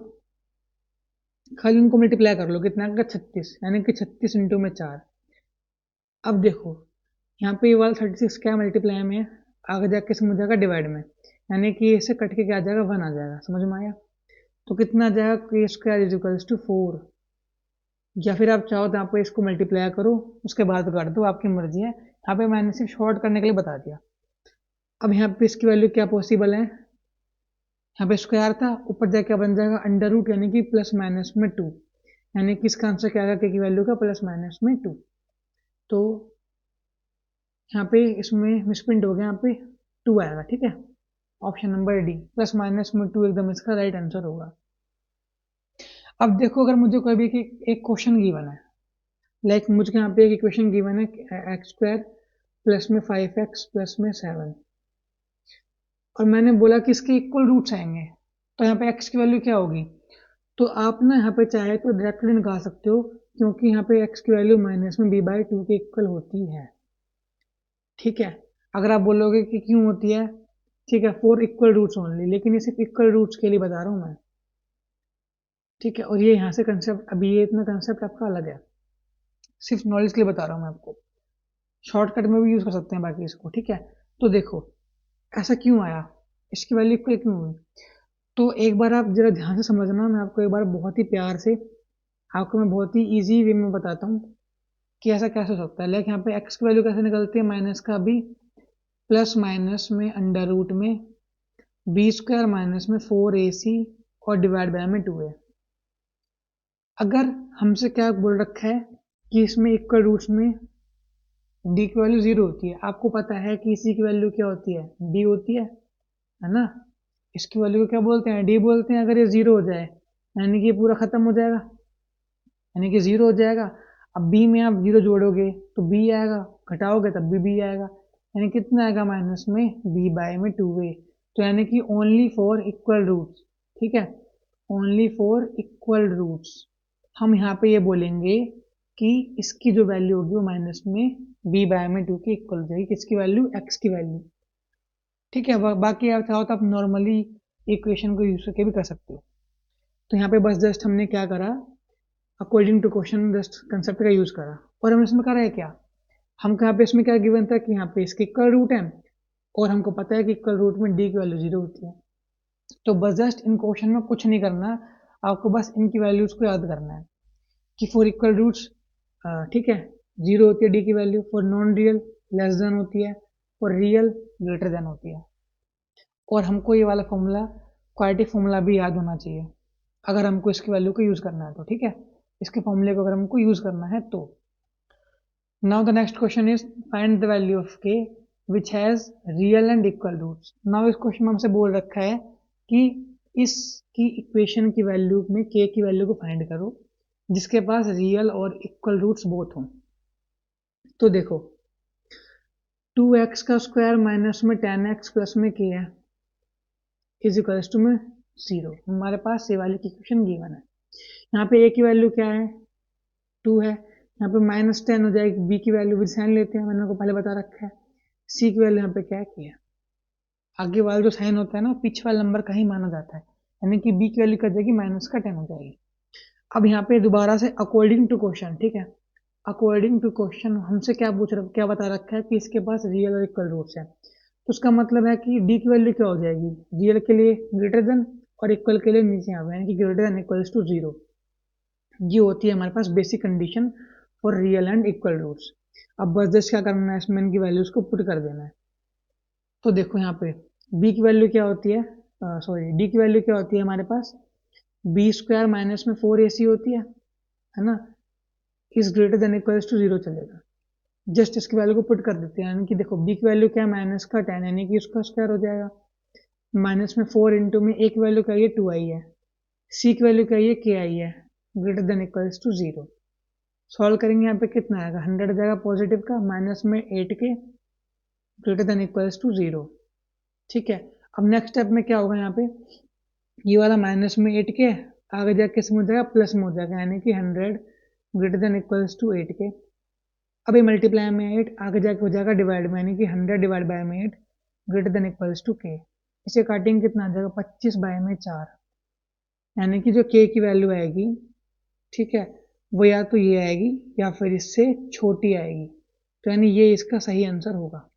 खाली इनको मल्टीप्लाई कर लो, कितना आएगा 36, यानी कि 36 इंटू में 4। अब देखो यहाँ पे ये वाला 36 क्या मल्टीप्लाई में है, आगे जाके समझ जाएगा डिवाइड में, यानी कि इससे कट के क्या आ जाएगा, 1 आ जाएगा, समझ में आया। तो कितना आ जाएगा, k square is equals to 4, या फिर आप चाहो तो यहाँ पे इसको मल्टीप्लाई करो उसके बाद कर दो, आपकी मर्जी है। यहाँ पे मैंने सिर्फ शॉर्ट करने के लिए बता दिया। अब यहाँ पे इसकी वैल्यू क्या पॉसिबल है, यहाँ पे स्क्वायर था, ऊपर जाके क्या बन जाएगा, अंडर रूट, यानी कि प्लस माइनस में 2, यानी कि इसका आंसर क्या आएगा, k की वैल्यू का प्लस माइनस में 2। तो यहाँ पे इसमें मिसप्रिंट हो गया, यहाँ पे 2 आएगा, ठीक है। Option number D plus minus में 2 एकदम इसका राइट आंसर होगा। अब देखो अगर मुझे कोई भी एक क्वेश्चन गिवन है, लाइक मुझे यहाँ पे एक इक्वेशन गिवन है, एक्स स्क्वायर प्लस में 5x प्लस में 7, और मैंने बोला कि इसके इक्वल रूट्स आएंगे, तो यहाँ पे x की वैल्यू क्या होगी, तो आप ना यहाँ पे चाहे तो डायरेक्टली निकाल सकते हो, क्योंकि यहाँ पे x की वैल्यू माइनस में b/2 के इक्वल होती है, ठीक है। अगर आप बोलोगे कि क्यों होती है, ठीक है, 4 इक्वल रूट्स ओनली, लेकिन ये सिर्फ इक्वल रूट्स के लिए बता रहा हूँ मैं, ठीक है। और ये यहाँ से कंसेप्ट, अभी ये इतना कंसेप्ट आपका अलग है, सिर्फ नॉलेज के लिए बता रहा हूँ मैं आपको, शॉर्टकट में भी यूज़ कर सकते हैं बाकी इसको, ठीक है। तो देखो ऐसा क्यों आया, इसकी वैल्यू इक्वल क्यों हुई, तो एक बार आप जरा ध्यान से समझना, मैं आपको एक बार बहुत ही प्यार से आपको मैं बहुत ही इजी वे में बताता हूँ कि ऐसा कैसे हो सकता है। लाइक यहाँ पे x की वैल्यू कैसे निकलती है, माइनस का b प्लस माइनस में अंडर रूट में b स्क्वायर माइनस में 4ac और डिवाइड बाय में 2a। अगर हमसे क्या बोल रखा है कि इसमें इक्वल रूट्स में d की वैल्यू 0 होती है, आपको पता है कि c की वैल्यू क्या होती है, d होती है ना। इसकी वैल्यू को क्या बोलते हैं, d बोलते हैं। अगर ये 0 हो जाए यानी कि ये पूरा खत्म हो जाएगा, यानी कि 0 हो जाएगा। अब b में आप 0 जोड़ोगे तो b आएगा, घटाओगे तब भी b आएगा, यानी कितना आएगा, माइनस में b/2a। तो यानी कि ओनली फॉर इक्वल रूट्स, ठीक है, ओनली फॉर इक्वल रूट्स हम यहाँ पे ये बोलेंगे कि इसकी जो वैल्यू होगी वो माइनस में b/2 के इक्वल हो जाएगी, किसकी वैल्यू, x की वैल्यू, ठीक है। बाकी आप चाहो तो आप नॉर्मली इक्वेशन को यूज करके भी कर सकते हो। तो यहाँ पे बस जस्ट हमने क्या करा, according to question just concept का यूज करा, और हम इसमें करा है क्या, हम यहाँ पे इसमें क्या गिवन था कि यहाँ पे इसके इक्वल रूट है, और हमको पता है कि इक्वल रूट में डी की वैल्यू 0 होती है। तो बस जस्ट इन क्वेश्चन में कुछ नहीं करना, आपको बस इनकी वैल्यूज को याद करना है कि फॉर इक्वल रूट्स, ठीक है, 0 होती है डी की value, for non real less than होती है, फॉर रियल ग्रेटर देन होती है। और हमको ये वाला फॉर्मूला, क्वाड्रेटिक फॉर्मूला भी याद होना चाहिए अगर हमको इसकी वैल्यू को यूज करना है तो, ठीक है, इसके फॉर्मूले को अगर हमको यूज करना है तो। Now the next question is find the value of k which has real and equal roots. Now इस क्वेश्चन में हमसे बोल रखा है कि इसकी इक्वेशन की वैल्यू में k की वैल्यू को फाइंड करो जिसके पास रियल और इक्वल रूट्स बोथ हों। तो देखो 2x का स्क्वायर माइनस में 10x प्लस में k है इज इक्वल्स टू में 0, हमारे पास ये वाली इक्वेशन गिवन है। यहाँ पे a की वैल्यू क्या है, 2 है, यहाँ पे -10 हो जाएगी, b की वैल्यू भी साइन लेते हैं, मैंने आपको पहले बता रखा है, c की वैल्यू यहाँ पे क्या है, आगे वाला जो साइन होता है ना पीछे वाला नंबर का ही माना जाता है, यानी कि b की वैल्यू क्या जाएगी, -10 हो जाएगी। अब यहाँ पे दोबारा से अकॉर्डिंग टू क्वेश्चन, ठीक है, अकॉर्डिंग टू क्वेश्चन हमसे क्या बता रखा है कि इसके पास रियल और इक्वल रूट्स है, तो उसका मतलब है कि d की वैल्यू क्या हो जाएगी, रियल के लिए ग्रेटर देन और इक्वल के लिए नीचे आ गया, यानी कि ग्रेटर देन इक्वल्स टू 0। ये होती है हमारे पास basic condition for real and equal roots. अब बस जस्ट क्या करना है, इसमें इनकी वैल्यूज को पुट कर देना है। तो देखो यहाँ पे b की वैल्यू क्या होती है, सॉरी डी की वैल्यू क्या होती है हमारे पास, बी स्क्वायर माइनस में 4ac होती है ना, is greater than equals to 0 चलेगा। जस्ट इसकी वैल्यू को पुट कर देते हैं, यानी कि देखो बी की वैल्यू क्या है, माइनस का 10 यानी कि उसका स्क्वायर हो जाएगा, माइनस में 4 इंटू में ए की वैल्यू क्या है 2i है, सी की वैल्यू क्या है के आई है, greater than equals to 0। Solve करेंगे यहाँ पे कितना आएगा, 100 आ जाएगा पॉजिटिव का, माइनस में 8 के ग्रेटर देन इक्वल्स टू 0। ठीक है, अब नेक्स्ट स्टेप में क्या होगा, यहाँ पे ये वाला माइनस में 8 के आगे जाके किस में हो जाएगा, प्लस में हो जाएगा, यानी कि 100 ग्रेटर देन इक्वल्स टू 8 के। अब ये मल्टीप्लाई में 8 आगे जाके हो जाएगा डिवाइड में, यानी कि 100 डिवाइड बाय में 8 ग्रेटर देन इक्वल्स टू के। इसे काटेंगे कितना आ जाएगा, 25 बाय में 4, यानी कि जो के की वैल्यू आएगी, ठीक है, वो या तो ये आएगी या फिर इससे छोटी आएगी, तो यानी ये इसका सही आंसर होगा।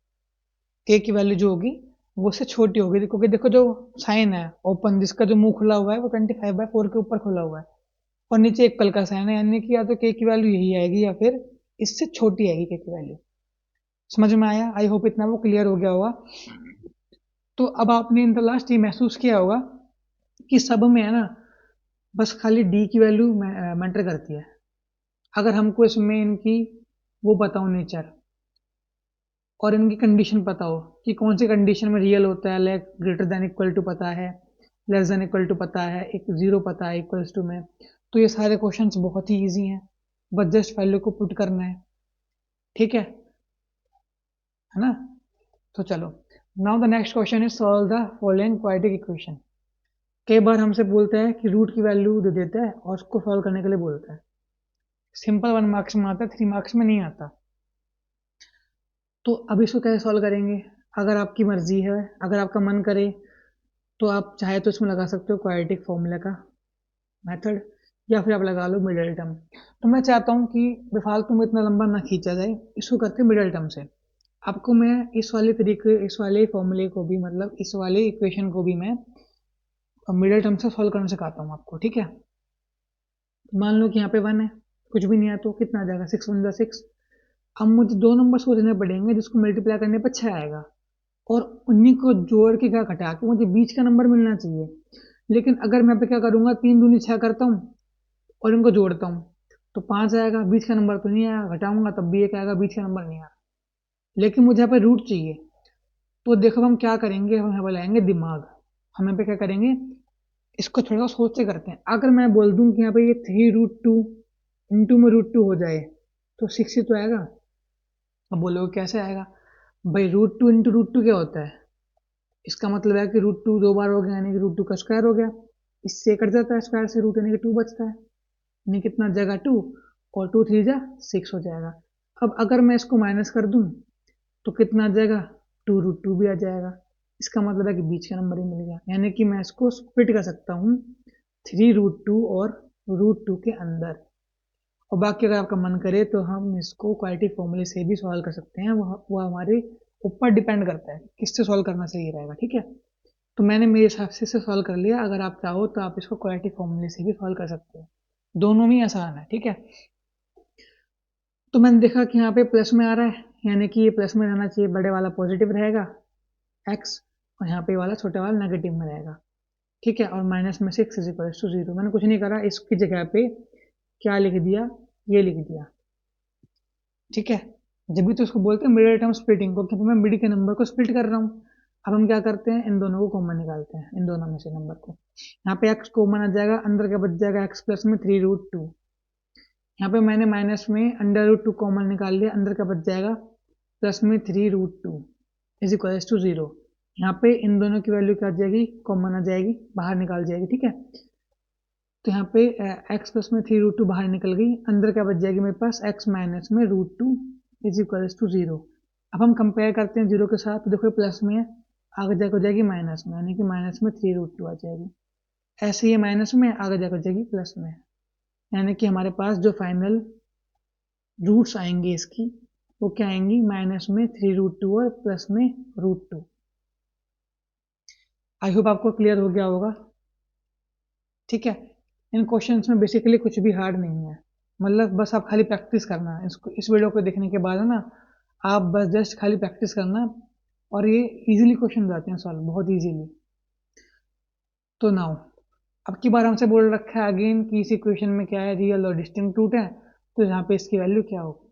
के की वैल्यू जो होगी वो उससे छोटी होगी, क्योंकि देखो जो साइन है ओपन, जिसका जो मुंह खुला हुआ है वो 25/4 के ऊपर खुला हुआ है और नीचे इक्वल का साइन है, यानी कि या तो के की वैल्यू यही आएगी या फिर इससे छोटी आएगी के की वैल्यू। समझ में आया, आई होप इतना वो क्लियर हो गया होगा। तो अब आपने इन द लास्ट ये महसूस किया होगा कि सब में है ना बस खाली डी की वैल्यू मैटर करती है। अगर हमको इसमें इनकी वो बताओ नेचर और इनकी कंडीशन पता हो कि कौन सी कंडीशन में रियल होता है, like greater than equal to पता है, लेस देन इक्वल टू पता है, एक 0 पता है इक्वल्स टू में, तो ये सारे क्वेश्चंस बहुत ही इजी हैं, बस जस्ट वैल्यू को पुट करना है। ठीक है ना, तो चलो now the next question is solve the following quadratic equation. कई बार हमसे बोलता है कि रूट की वैल्यू दे देता है और उसको सॉल्व करने के लिए बोलता है। सिंपल 1 मार्क्स में आता है, 3 मार्क्स में नहीं आता। तो अब इसको कैसे सॉल्व करेंगे, अगर आपकी मर्जी है, अगर आपका मन करे तो आप चाहे तो इसमें लगा सकते हो क्वाड्रेटिक फॉर्मूला का मेथड, या फिर आप लगा लो मिडल टर्म। तो मैं चाहता हूँ कि बेफालतू में इतना लंबा ना खींचा जाए, इसको करते मिडल टर्म से। आपको मैं इस वाले तरीके, इस वाले फॉर्मूले को भी, मतलब इस वाले इक्वेशन को भी मैं मिडल टर्म से सॉल्व करना सिखाता हूँ आपको। ठीक है, मान लो कि यहाँ पे 1 है, कुछ भी नहीं है तो कितना आ जाएगा, 6 1 6। अब मुझे 2 नंबर सोचने पड़ेंगे जिसको मल्टीप्लाई करने पर 6 आएगा, और उन्हीं को जोड़ के क्या घटा के मुझे बीच का नंबर मिलना चाहिए। लेकिन अगर मैं पे क्या करूंगा, 3 दूनी 6 करता हूँ और इनको जोड़ता हूँ तो 5 आएगा, बीच का नंबर तो नहीं आया, घटाऊंगा तब भी 1 आएगा, बीच का नंबर नहीं आया। लेकिन मुझे यहाँ पे रूट चाहिए, तो देखो हम क्या करेंगे, हम यहाँ पर लाएंगे दिमाग। हम यहाँ पे क्या करेंगे, इसको थोड़ा सा सोच से करते हैं। अगर मैं बोल दूं कि यहाँ पे ये 3√2 इंटू में √2 हो जाए तो 6 ही तो आएगा। अब बोलोगे कैसे आएगा, भाई √2 इंटू √2 क्या होता है, इसका मतलब है कि √2 2 बार हो गया, यानी कि √2 का स्क्वायर हो गया, इससे कट जाता है स्क्वायर से रूट, यानी कि 2 बचता है, यानी कितना जगह 2 और 2 3 जा 6 हो जाएगा। अब अगर मैं इसको माइनस कर दूं तो कितना आ जाएगा, 2√2 भी आ जाएगा। इसका मतलब है कि बीच का नंबर ही मिल गया, यानी कि मैं इसको स्प्लिट कर सकता हूँ 3√2 और √2 के अंदर। और बाकी अगर आपका मन करे तो हम इसको क्वाड्रेटिक फॉर्मूले से भी सॉल्व कर सकते हैं, वो हमारे ऊपर डिपेंड करता है किससे सॉल्व करना सही रहेगा। ठीक है, तो मैंने मेरे हिसाब से इसे सॉल्व कर लिया, अगर आप चाहो तो आप इसको क्वाड्रेटिक फॉर्मूले से भी सॉल्व कर सकते हो, दोनों में आसान है। ठीक है, तो मैंने देखा कि यहाँ पे प्लस में आ रहा है, यानी कि ये प्लस में रहना चाहिए, बड़े वाला पॉजिटिव रहेगा एक्स, और यहाँ पे वाला छोटे वाला नेगेटिव में रहेगा। ठीक है, और माइनस में 6 इज इक्वल टू 0। मैंने कुछ नहीं करा, इसकी जगह पे क्या लिख दिया, ये लिख दिया। ठीक है, जब भी तो उसको बोलते हैं मिडिल टर्म स्प्लिटिंग को, क्योंकि मैं मिडिल के नंबर को स्प्लिट कर रहा हूँ। अब हम क्या करते हैं, इन दोनों को कॉमन निकालते हैं, इन दोनों में से नंबर को। यहाँ पे एक्स कॉमन आ जाएगा, अंदर क्या बच जाएगा, एक्स प्लस में 3√2। यहाँ पे मैंने माइनस में अंडर√2 कॉमन निकाल लिया, अंदर क्या बच जाएगा, प्लस में 3√2 इज इक्वल टू 0। यहाँ पे इन दोनों की वैल्यू क्या आ जाएगी, कॉमन आ जाएगी, बाहर निकाल जाएगी। ठीक है, तो यहाँ पे x प्लस में 3√2 बाहर निकल गई, अंदर क्या बच जाएगी मेरे पास, x माइनस में √2 इज इक्वल टू 0। अब हम कंपेयर करते हैं 0 के साथ, तो देखो प्लस में है, आगे जाकर हो जाएगी माइनस में, यानी कि माइनस में 3√2 आ जाएगी। ऐसे ही माइनस में आगे जाकर हो जाएगी प्लस में, यानी कि हमारे पास जो फाइनल रूट्स आएंगे इसकी वो क्या आएंगी, माइनस में 3√2 और प्लस में √2। आई होप आपको क्लियर हो गया होगा। ठीक है, इन क्वेश्चंस में बेसिकली कुछ भी हार्ड नहीं है, मतलब बस आप खाली प्रैक्टिस करना है। इसको, इस वीडियो को देखने के बाद है ना, आप बस जस्ट खाली प्रैक्टिस करना, और ये इजीली क्वेश्चन आते हैं सॉल्व, बहुत इजीली। तो नाउ अब की बार हमसे बोल रखा है अगेन कि इस इक्वेशन में क्या है, रियल और डिस्टिंक्ट रूट है, तो यहाँ पे इसकी वैल्यू क्या होगी।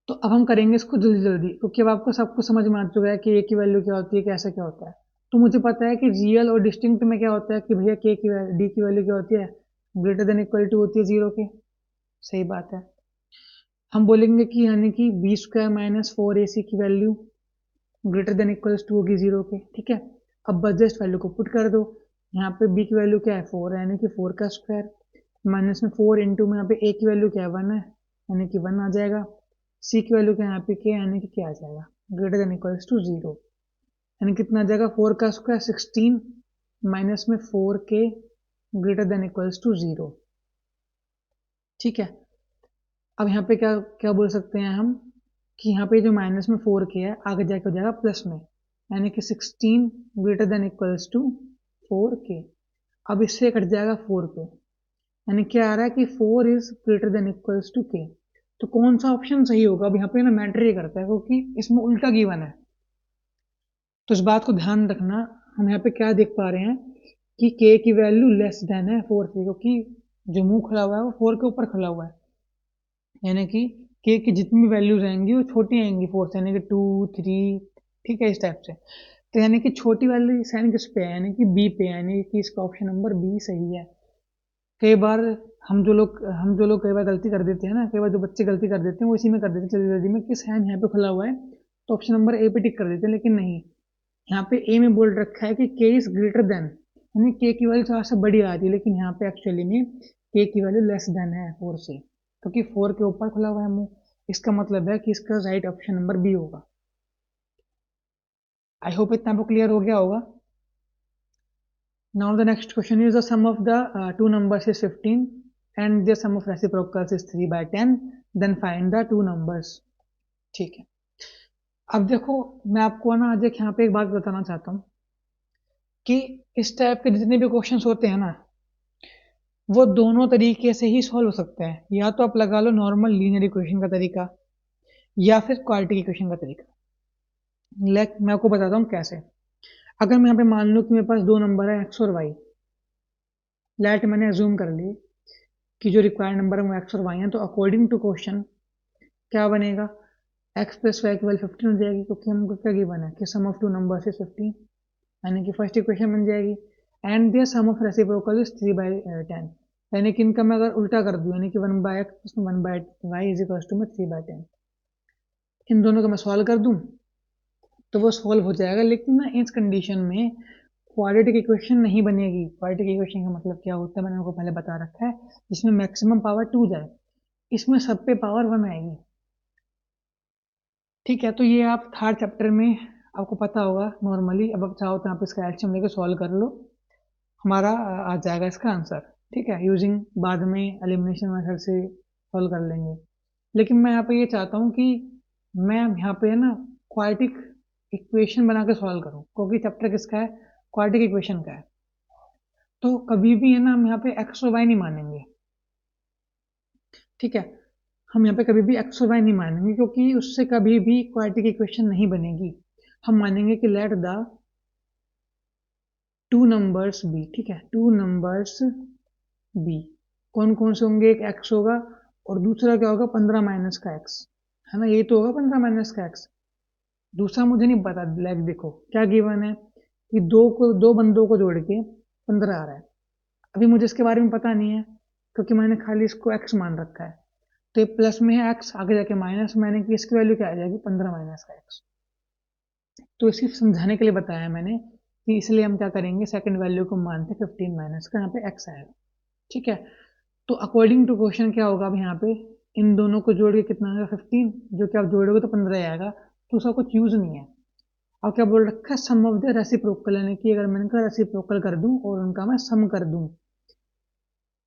तो अब हम करेंगे इसको जल्दी जल्दी, क्योंकि अब आपको सब कुछ समझ में आ चुका है कि ए की वैल्यू क्या होती है, कैसे क्या होता है। तो मुझे पता है कि रियल और डिस्टिंक्ट में क्या होता है कि भैया के की वैल्यू, डी की वैल्यू क्या होती है, ग्रेटर देन इक्वल टू होती है 0 के। सही बात है। हम बोलेंगे कि यानी कि बी स्क्वायर माइनस 4ac की value greater than equals to होगी 0 के। ठीक है, अब बस जस्ट वैल्यू को पुट कर दो। यहाँ पे b की वैल्यू क्या है 4 है, यानी कि 4 का स्क्वायर माइनस में 4 इंटू में यहाँ पे a की वैल्यू क्या है 1 है, यानी कि 1 आ जाएगा। c की वैल्यू क्या है यहाँ पे क्या, यानी कि क्या आ जाएगा ग्रेटर देन इक्वल्स टू 0, यानी कितना आ जाएगा 4 का स्क्वायर 16 माइनस में 4k greater than equals to 0। ठीक है, अब यहाँ पे क्या क्या बोल सकते हैं हम कि यहाँ पे जो माइनस में 4k है आगे जाके हो जाएगा प्लस में, यानी कि 16 greater than equals to 4k। अब इससे कट जाएगा 4k, यानी क्या आ रहा है कि 4 is greater than equals to k। तो कौन सा ऑप्शन सही होगा, अब यहाँ पे ना मैटर ये करता है क्योंकि इसमें उल्टा गिवन है। तो इस बात को ध्यान रखना, हम यहाँ पे क्या देख पा रहे हैं कि k की वैल्यू लेस देन है 4 से, क्योंकि जो मुंह खुला हुआ है वो 4 के ऊपर खुला हुआ है, यानी कि k की जितनी भी वैल्यूज आएंगी वो छोटी आएंगी 4 से, यानी कि 2 3। ठीक है, इस टाइप से। तो यानी कि छोटी वाली साइन किस पे है, यानी कि बी पे है, यानी कि इसका ऑप्शन नंबर बी सही है। कई बार हम जो लोग कई बार गलती कर देते हैं ना, कई बार जो बच्चे गलती कर देते हैं वो इसी में कर देते हैं जल्दी जल्दी में कि साइन यहाँ पे खुला हुआ है तो ऑप्शन नंबर ए पे टिक कर देते हैं, लेकिन नहीं, यहाँ पे ए में बोल रखा है कि के इज ग्रेटर देन, यानी के की वैल्यू थोड़ा सा बड़ी आ रही है, लेकिन यहाँ पे एक्चुअली में के की वैल्यू लेस देन है 4 से, क्योंकि 4 के ऊपर खुला हुआ है मुंह। इसका मतलब है कि इसका राइट ऑप्शन नंबर बी होगा। आई होप इतना आपको क्लियर हो गया होगा। Now the next question is the sum of the two numbers is 15 and the sum of reciprocals is 3 by 10, then find the two numbers। ठीक है, अब देखो मैं आपको ना आज एक यहाँ पे एक बात बताना चाहता हूँ कि इस टाइप के जितने भी क्वेश्चंस होते हैं ना वो दोनों तरीके से ही सॉल्व हो सकते हैं, या तो आप लगा लो नॉर्मल लीनियर इक्वेशन का तरीका या फिर क्वाड्रेटिक इक्वेशन का तरीका। मैं आपको बताता हूँ कैसे। अगर मैं यहाँ पे मान लूँ कि मेरे पास दो नंबर है एक्स और वाई, लेट मैंने अज्यूम कर ली कि जो रिक्वायर्ड नंबर है वो एक्स और वाई है, तो अकॉर्डिंग टू क्वेश्चन क्या बनेगा, एक्स प्लस वाई इक्वल 15 हो जाएगी, क्योंकि हमको क्या गिवन है कि sum of two numbers is 15, यानी कि फर्स्ट इक्वेशन बन जाएगी। And there sum of reciprocal is 3 by 10, यानी कि इनका मैं अगर उल्टा कर दूं, यानी कि 1 by x 1 by y is equal to में 3 बाई 10, इन दोनों का मैं सॉल्व कर दूं तो वो सॉल्व हो जाएगा, लेकिन ना इस कंडीशन में क्वाड्रेटिक इक्वेशन नहीं बनेगी। क्वाड्रेटिक इक्वेशन का मतलब क्या होता है मैंने आपको पहले बता रखा है, जिसमें मैक्सिमम पावर 2 जाए, इसमें सब पे पावर 1 आएगी। ठीक है, तो ये आप थर्ड चैप्टर में आपको पता होगा नॉर्मली। अब आप चाहो तो आप इसका एल्शियम लेके सॉल्व कर लो, हमारा आ जाएगा इसका आंसर। ठीक है, यूजिंग बाद में एलिमिनेशन मेथड से सॉल्व कर लेंगे। लेकिन मैं यहाँ पे ये चाहता हूँ कि मैं यहाँ पे है ना क्वाड्रेटिक इक्वेशन बना के सॉल्व करूँ, क्योंकि चैप्टर किसका है, क्वाड्रेटिक इक्वेशन का है। तो कभी भी है ना हम यहाँ पे एक्स और वाई नहीं मानेंगे। ठीक है, हम यहाँ पे कभी भी एक्स और वाई नहीं मानेंगे, क्योंकि उससे कभी भी क्वाड्रेटिक इक्वेशन नहीं बनेगी। हम मानेंगे कि let the two numbers be. ठीक है, टू नंबर्स बी कौन कौन से होंगे, एक एक्स होगा और दूसरा क्या होगा 15 माइनस का एक्स, है ना, ये तो होगा 15 माइनस का एक्स। दूसरा मुझे नहीं पता, लाइक देखो क्या गिवन है कि दो बंदों को जोड़ के 15 आ रहा है। अभी मुझे इसके बारे में पता नहीं है, क्योंकि मैंने खाली इसको एक्स मान रखा है। तो ये प्लस में है एक्स, आगे जाके माइनस में, यानी कि इसकी वैल्यू क्या आ जाएगी 15 माइनस का एक्स। तो इसी समझाने के लिए बताया मैंने कि इसलिए हम क्या करेंगे, सेकंड वैल्यू को मानते 15 माइनस का, यहाँ पे एक्स आएगा। ठीक है, तो अकॉर्डिंग टू क्वेश्चन क्या होगा अब यहाँ पे, इन दोनों को जोड़ के कितना आएगा 15, जो कि आप जोड़ोगे तो 15 आएगा, तो उसका कुछ यूज नहीं है। और क्या बोल रखा है, सम ऑफ द रेसिप्रोकल, यानी कि अगर मैंने कहा रेसिप्रोकल कर दूं और उनका मैं सम कर दूं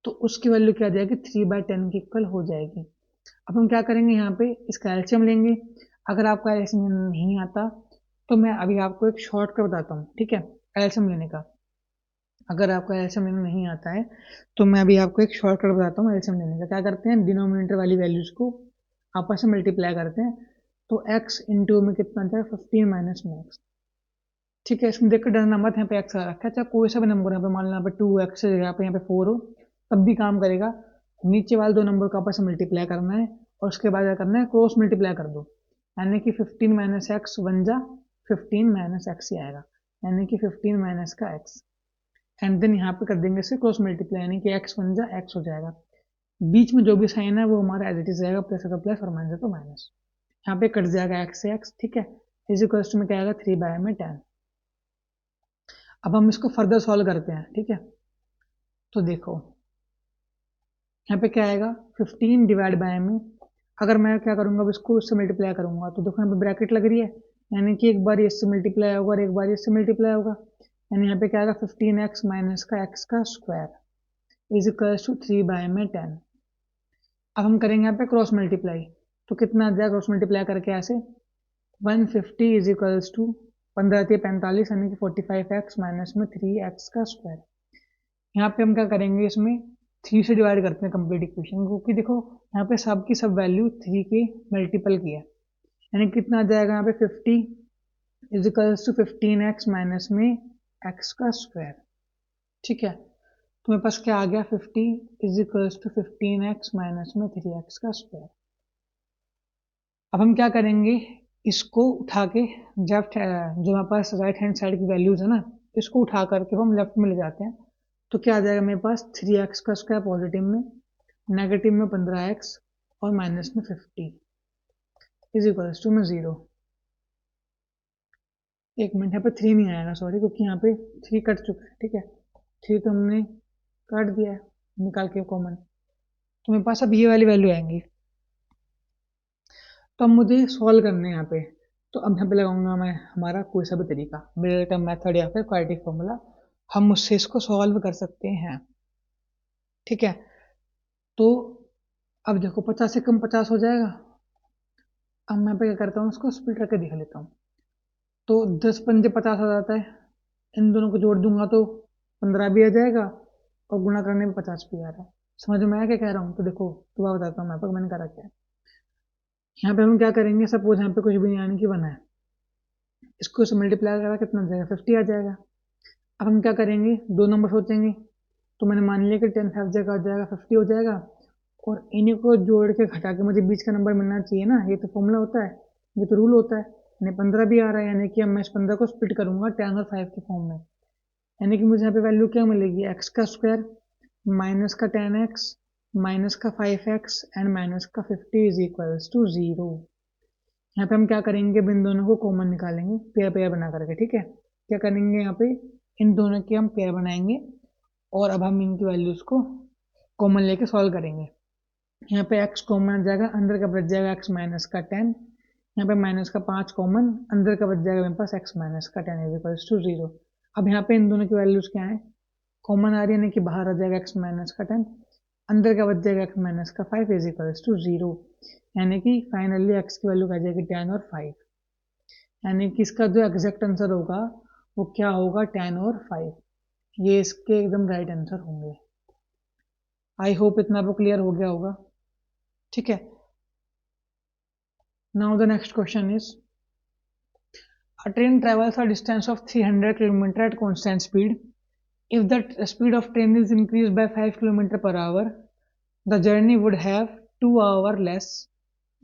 तो उसकी वैल्यू क्या आ जाएगी 3 बाई 10 की इक्वल हो जाएगी। अब हम क्या करेंगे, यहाँ पे इसका एल्शियम लेंगे। अगर आपका एल्शियम नहीं आता तो मैं अभी आपको एक शॉर्टकट बताता हूँ। ठीक है, एल्शियम लेने का, अगर आपको एल्शियम लेना नहीं आता है तो मैं अभी आपको एक शॉर्टकट बताता हूँ एल्शियम लेने का। क्या करते हैं, डिनोमिनेटर वाली वैल्यूज को आपस में मल्टीप्लाई करते हैं, तो x इंटू में कितना जाएगा 15 माइनस में x, ठीक है, इसमें देखकर डरना मत, यहाँ पे एक्स आ रखा है, चाहे कोई सा भी नंबर यहाँ पे मान लो, यहाँ पे 2x यहाँ पे 4 हो तब भी काम करेगा। नीचे वाले दो नंबर को आपस में मल्टीप्लाई करना है और उसके बाद क्या करना है, क्रॉस मल्टीप्लाई कर दो, यानी कि 15 माइनस एक्स बन जा 15 माइनस एक्स ही आएगा, यानी कि 15 माइनस का एक्स, एंड देन यहाँ पे कर देंगे इसे क्रॉस मल्टीप्लाई, यानी कि एक्स बन जा एक्स हो जाएगा। बीच में जो भी साइन है वो हमारा एज इट इज रहेगा, प्लस है तो प्लस और माइनस है तो माइनस, यहाँ पे कट जाएगा एक्स से एक्स। ठीक है, इज इक्वल्स टू में क्या आएगा 3/10। अब हम इसको फर्दर सॉल्व करते हैं। ठीक है, तो देखो यहाँ पे क्या आएगा 15 डिवाइड बाय में, अगर मैं क्या करूँगा अब इसको इससे मल्टीप्लाई करूँगा तो देखो यहाँ पे ब्रैकेट लग रही है, यानी कि एक बार इससे मल्टीप्लाई होगा और एक बार इससे मल्टीप्लाई होगा, यानी यहाँ पे क्या आएगा 15x माइनस का x का स्क्वायर इज इक्वल्स टू 3/10। अब हम करेंगे यहाँ पे क्रॉस मल्टीप्लाई, तो कितना आ जाएगा क्रॉस मल्टीप्लाई करके ऐसे 150 इज इक्वल्स टू 15×45 यानी कि 45x माइनस में 3x का स्क्वायर। यहाँ पे हम क्या करेंगे, इसमें 3 से डिवाइड करते हैं कंप्लीट इक्वेशन, क्योंकि देखो यहाँ पे सब की सब वैल्यू 3 के मल्टीपल की है, यानी कितना आ जाएगा यहाँ पे 50 is equals to 15x minus में x का स्क्वायर। ठीक है, तो मेरे पास क्या आ गया 50 is equals to 15x minus में 3x का स्क्वायर। अब हम क्या करेंगे, इसको उठा के लेफ्ट जो हमारे पास राइट हैंड साइड की वैल्यूज है ना, इसको उठा करके हम लेफ्ट में ले जाते हैं, तो क्या आ जाएगा मेरे पास 3x का स्क्वायर पॉजिटिव में, नेगेटिव में 15x और माइनस में 50 इज इक्वल्स टू में 0। एक मिनट, यहाँ पे 3 नहीं आएगा सॉरी, क्योंकि यहाँ पे 3 कट चुका है। ठीक है, 3 तो हमने काट दिया है निकाल के कॉमन, तो मेरे पास अब ये वाली वैल्यू आएंगी। तो अब मुझे सॉल्व करने हैं यहाँ पे, तो अब यहाँ पे लगाऊंगा मैं हमारा कोई सा भी तरीका, मिडिल टर्म मेथड या फिर क्वाड्रेटिक फॉर्मूला, हम उससे इसको सॉल्व कर सकते हैं। ठीक है, तो अब देखो 50 से कम 50 हो जाएगा। अब मैं पे क्या करता हूँ, उसको स्प्लिट करके दिखा लेता हूँ। तो 10×5 50 हो जाता है, इन दोनों को जोड़ दूंगा तो 15 भी आ जाएगा और गुणा करने में 50 भी आ रहा है। समझ में आया क्या कह रहा हूँ? तो देखो दोबारा बताता हूँ मैं आपको मैंने करा क्या है। यहाँ पे हम क्या करेंगे, सपोज यहाँ पे कुछ भी नहीं यानी कि 1 है, इसको से मल्टीप्लाई करा कितना आ जाएगा 50 आ जाएगा। अब हम क्या करेंगे, दो नंबर सोचेंगे, तो मैंने मान लिया कि 10 5 जगह आ जाएगा 50 हो जाएगा, और इन्हीं को जोड़ के घटा के मुझे बीच का नंबर मिलना चाहिए ना, ये तो फॉर्मूला होता है, ये तो रूल होता है। यानी 15 भी आ रहा है, यानी कि अब मैं इस 15 को स्प्लिट करूंगा 10 और 5 के फॉर्म में, यानी कि मुझे यहाँ पे वैल्यू क्या मिलेगी, एक्स का स्क्वायर माइनस का 10x माइनस का 5x एंड माइनस का 50 इज इक्वल्स टू 0। यहाँ पे हम क्या करेंगे, इन दोनों को कॉमन निकालेंगे पेयर पेयर बना करके। ठीक है, क्या करेंगे यहाँ पे, इन दोनों के हम पेयर बनाएंगे और अब हम इनकी वैल्यूज को कॉमन लेके सॉल्व करेंगे। यहाँ पे x कॉमन आ जाएगा, अंदर का बच जाएगा x माइनस का 10, यहाँ पे माइनस का 5 कॉमन, अंदर का बच जाएगा मेरे पास x माइनस का 10 इज इक्वल्स टू 0। अब यहाँ पे इन दोनों की वैल्यूज क्या है, कॉमन आ रही है, यानी कि बाहर आ जाएगा x माइनस का 10, अंदर का बच जाएगा x माइनस का 5 इज इक्वल्स टू 0, यानी कि फाइनली x की वैल्यू आ जाएगी 10 और 5, यानी कि इसका जो एग्जैक्ट आंसर होगा वो क्या होगा 10 और 5, ये इसके एकदम राइट आंसर होंगे। आई होप इतना आपको क्लियर हो गया होगा। ठीक है, now the next question is, a train travels a distance of 300 km at constant speed. If the speed of train is increased by 5 km per hour, the journey would have 2 hours less.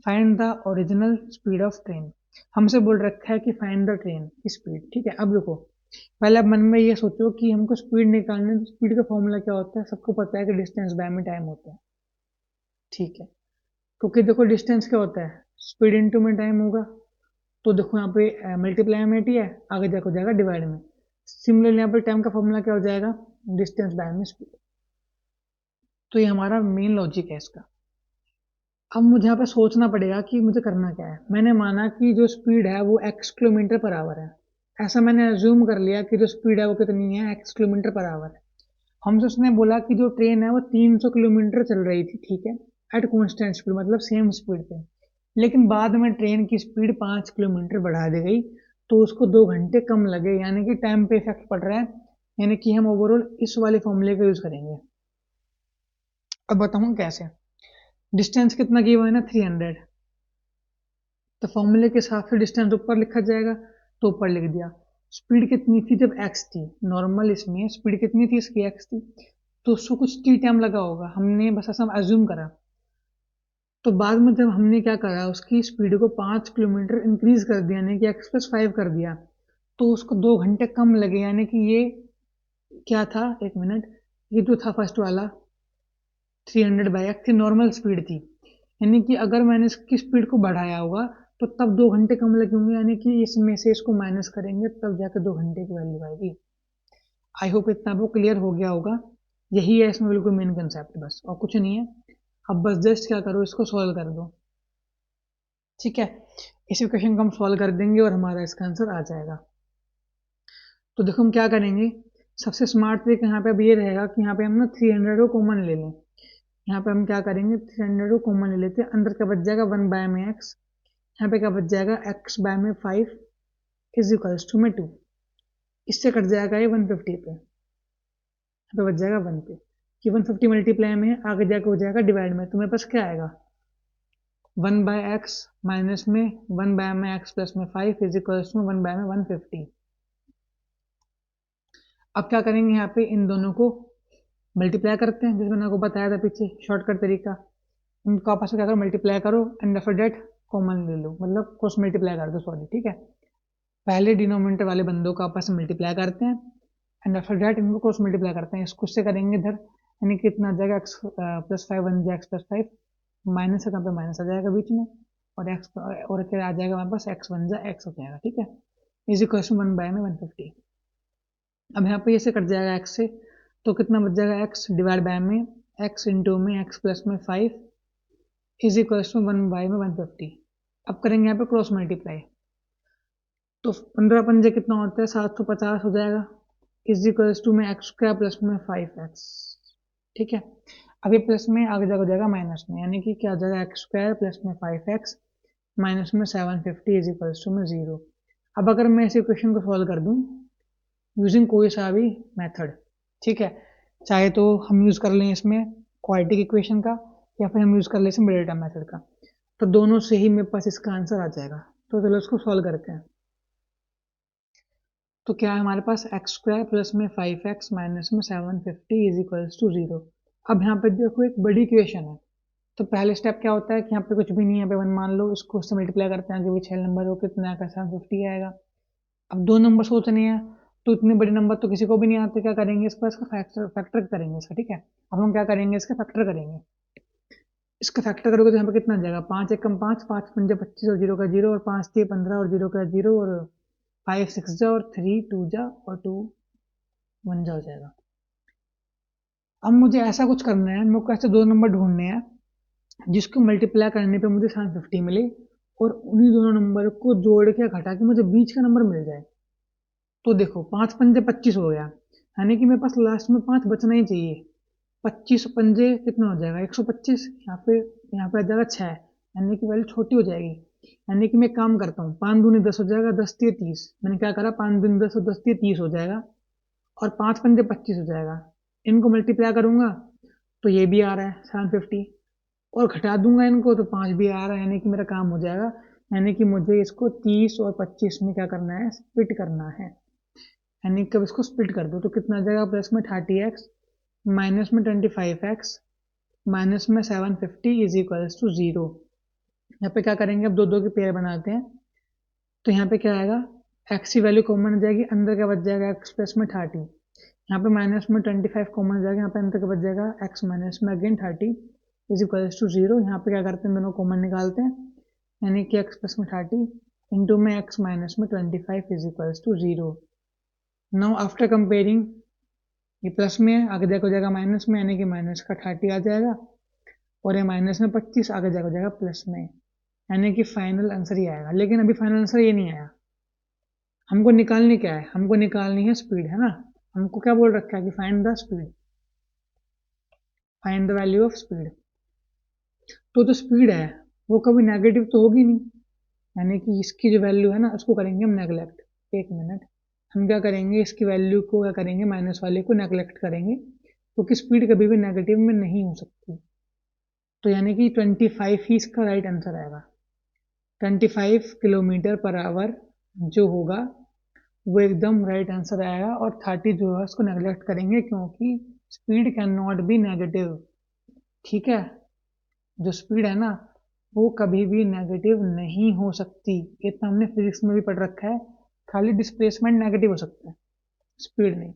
Find the original speed of train. हमसे बोल रखा है कि find the train की speed. ठीक है, अब देखो पहले आप मन में ये सोचो कि हमको स्पीड निकालनी है, तो स्पीड का फॉर्मूला क्या होता है, सबको पता है कि डिस्टेंस बाय में टाइम होता है। ठीक है, क्योंकि देखो डिस्टेंस क्या होता है, स्पीड इनटू में टाइम होगा, तो देखो यहाँ पे मल्टीप्लाई में ही है, आगे जाकर हो जाएगा डिवाइड में। सिमिलरली यहाँ पे टाइम का फॉर्मूला क्या हो जाएगा, डिस्टेंस बाय में स्पीड। तो ये हमारा मेन लॉजिक है इसका। अब मुझे यहाँ पे सोचना पड़ेगा कि मुझे करना क्या है। मैंने माना कि जो स्पीड है वो x किलोमीटर पर आवर है, ऐसा मैंने अज्यूम कर लिया कि जो स्पीड है वो कितनी है, x किलोमीटर पर आवर है। हमसे उसने बोला कि जो ट्रेन है वो 300 किलोमीटर चल रही थी, ठीक है, एट कॉन्स्टेंट स्पीड मतलब सेम स्पीड पे, लेकिन बाद में ट्रेन की स्पीड 5 किलोमीटर बढ़ा दी गई, तो उसको 2 घंटे कम लगे, यानी कि टाइम पे इफेक्ट पड़ रहा है, यानी कि हम ओवरऑल इस वाले फॉर्मूले का यूज करेंगे। अब बताऊँ कैसे, डिस्टेंस कितना गिवन है ना 300, तो फॉर्मूले के हिसाब से डिस्टेंस ऊपर लिखा जाएगा, तो ऊपर लिख दिया। स्पीड कितनी थी जब x थी, नॉर्मल इसमें स्पीड कितनी थी इसकी x थी, तो उसको कुछ t टाइम लगा होगा, हमने बस ऐसा अज्यूम करा। तो बाद में जब हमने क्या करा, उसकी स्पीड को 5 किलोमीटर इंक्रीज कर दिया, यानी कि x+5 कर दिया, तो उसको 2 घंटे कम लगे, यानी कि ये क्या था, एक मिनट, ये जो था फर्स्ट वाला 300/x थी, नॉर्मल स्पीड थी, यानी कि अगर मैंने इसकी स्पीड को बढ़ाया होगा तो तब 2 घंटे कम लगे होंगे, यानी कि इसमें से इसको माइनस करेंगे तब जाकर 2 घंटे की वैल्यू आएगी। आई होप इतना आपको क्लियर हो गया होगा। यही है इसमें बिल्कुल मेन कंसेप्ट, बस और कुछ नहीं है। अब बस जस्ट क्या करो, इसको सॉल्व कर दो, ठीक है। इस इक्वेशन को हम सॉल्व कर देंगे और हमारा इसका आंसर आ जाएगा। तो देखो हम क्या करेंगे, सबसे स्मार्ट ट्रिक यहाँ पे अब ये रहेगा कि यहाँ पे हम ना 300 को कॉमन ले लें। यहाँ पे हम क्या करेंगे, 300 को कॉमन ले लेते हैं, अंदर क्या बच जाएगा 1/x, यहाँ पे क्या बच जाएगा x/5 इज इक्वल्स टू में 2, इससे कट जाएगा ये 150 पे, यहाँ पे बच जाएगा 1 पे, कि 150 मल्टीप्लाई में है, आगे जाके हो जाएगा डिवाइड में, तो मेरे पास क्या आएगा 1/x माइनस में 1/x प्लस में 5 इज इक्वल्स टू 1/150। अब क्या करेंगे, यहाँ पे इन दोनों को मल्टीप्लाई करते हैं, जैसे मैंने आपको बताया था पीछे शॉर्टकट तरीका, इनको आपस में क्या करो मल्टीप्लाई करो एंड आफ्टर डेट कॉमन ले लो, मतलब क्रॉस मल्टीप्लाई कर दो, सॉरी, ठीक है। पहले डिनोमिनेटर वाले बंदों को आपस में मल्टीप्लाई करते हैं एंड आफ्टर डेट इनको क्रॉस मल्टीप्लाई करते हैं, इसको उससे करेंगे इधर, यानी कि इतना आ जाएगा x+5 1 x+5, माइनस है, यहाँ पे माइनस आ जाएगा बीच में, और x और क्या आ जाएगा हमारे पास x 1 x हो जाएगा, ठीक है, इज इक्वल टू 1/150। अब यहाँ पे ऐसे कट जाएगा x से, तो कितना बच जाएगा x डिवाइड बाय में x इंटू में x प्लस में 5 इज इक्वल टू 1/150। अब करेंगे यहाँ पे क्रॉस मल्टीप्लाई, तो 15 पंजे कितना होता है 750 हो जाएगा, इज इक्वल टू में x² प्लस में 5x, ठीक है। अब ये प्लस में आगे जाकर हो जाएगा माइनस में, यानी कि क्या हो जाएगा x² प्लस में 5x माइनस में 750 इज इक्वल टू में 0। अब अगर मैं इस इक्वेशन को सॉल्व कर दूं यूजिंग कोई सा भी मेथड, ठीक है, चाहे तो हम यूज़ कर लें इसमें क्वाड्रेटिक इक्वेशन का, या फिर हम यूज़ कर लें इसमें डेल्टा मेथड का, तो दोनों से ही मेरे पास इसका आंसर आ जाएगा। तो चलो इसको सॉल्व करते हैं। तो क्या है हमारे पास x² प्लस में 5x माइनस में 750 इज इक्वल्स टू 0। अब यहाँ पे देखो एक बड़ी इक्वेशन है, तो पहले स्टेप क्या होता है कि यहाँ पे कुछ भी नहीं है, यहाँ पे 1 मान लो, इसको उससे मल्टीप्लाई करते हैं, आगे भी 6 नंबर हो, कितना आएगा 750 आएगा। अब 2 नंबर सोचने हैं, तो इतने बड़े नंबर तो किसी को भी नहीं आते, क्या करेंगे इस पर, इसका फैक्टर करेंगे इसका, ठीक है। अब हम क्या करेंगे, इसका फैक्टर करेंगे, इसका फैक्टर करोगे तो यहाँ पे कितना आ जाएगा 5 1 5, 5 5 25 और 0 का 0, और 5 3 15 और 0 का 0, और 5 6 जा और 3 2 जा और 2 1 जा हो जाएगा। अब मुझे ऐसा कुछ करना है, मेरे को ऐसे 2 नंबर ढूंढने हैं जिसको मल्टीप्लाई करने पे मुझे 750 मिले, और उन्हीं दोनों नंबर को जोड़ के घटा के मुझे बीच का नंबर मिल जाए। तो देखो 5 पंजे 25 हो गया, यानी कि मेरे पास लास्ट में 5 बचना ही चाहिए। 25 पंजे कितना हो जाएगा 125, यहाँ पे आ जाएगा 6, यानी कि वैल्यू छोटी हो जाएगी, यानी कि मैं काम करता हूँ 5 दूनी 10 हो जाएगा, 10 3 30, मैंने क्या करा 5 दूनी 10 और 10 3 30 हो जाएगा, और 5 पंजे 25 हो जाएगा, इनको मल्टीप्लाई करूंगा तो ये भी आ रहा है 750, और घटा दूंगा इनको तो 5 भी आ रहा है, यानी कि मेरा काम हो जाएगा, यानी कि मुझे इसको 30 और 25 में क्या करना है, स्प्लिट करना है, यानी कि अब इसको स्प्लिट कर दो तो कितना आ जाएगा, प्लस में 30x माइनस में 25x माइनस में 750 इज इक्वल्स टू 0। यहाँ पे क्या करेंगे, अब दो दो के पेयर बनाते हैं, तो यहाँ पे क्या आएगा, x की वैल्यू कॉमन हो जाएगी, अंदर क्या बच जाएगा x प्लस में 30, यहाँ पे माइनस में 25 कॉमन हो जाएगा, यहाँ पे अंदर क्या बच जाएगा x माइनस में अगेन 30 इज इक्वल्स टू 0। यहाँ पे क्या करते हैं, दोनों कॉमन निकालते हैं, यानी कि x प्लस में 30 इंटू में x माइनस में 25 is equals to 0। Now after comparing, ये प्लस में है, आगे जाकर हो जाएगा माइनस में, यानी कि माइनस का 30 आ जाएगा, और ये माइनस में 25 आगे जाकर हो जाएगा प्लस में, यानी कि फाइनल आंसर ही आएगा। लेकिन अभी फाइनल आंसर ये नहीं आया, हमको निकालनी क्या है, हमको निकालनी है स्पीड, है ना। हमको क्या बोल रखा है कि find the speed, find the value of speed, तो जो स्पीड है वो कभी नेगेटिव तो होगी नहीं, यानी कि इसकी जो वैल्यू है ना उसको करेंगे हम नेगलेक्ट। एक मिनट, हम क्या करेंगे, इसकी वैल्यू को क्या करेंगे, माइनस वाले को नेगलेक्ट करेंगे, क्योंकि स्पीड कभी भी नेगेटिव में नहीं हो सकती। तो यानी कि 25 ही इसका राइट आंसर आएगा, 25 किलोमीटर पर आवर जो होगा वो एकदम राइट आंसर आएगा, और 30 जो है उसको नेगलेक्ट करेंगे क्योंकि speed can not be negative. ठीक है, जो स्पीड है ना वो कभी भी नेगेटिव नहीं हो सकती, ये तो हमने फिजिक्स में भी पढ़ रखा है। खाली डिस्प्लेसमेंट नेगेटिव हो सकता है, स्पीड नहीं।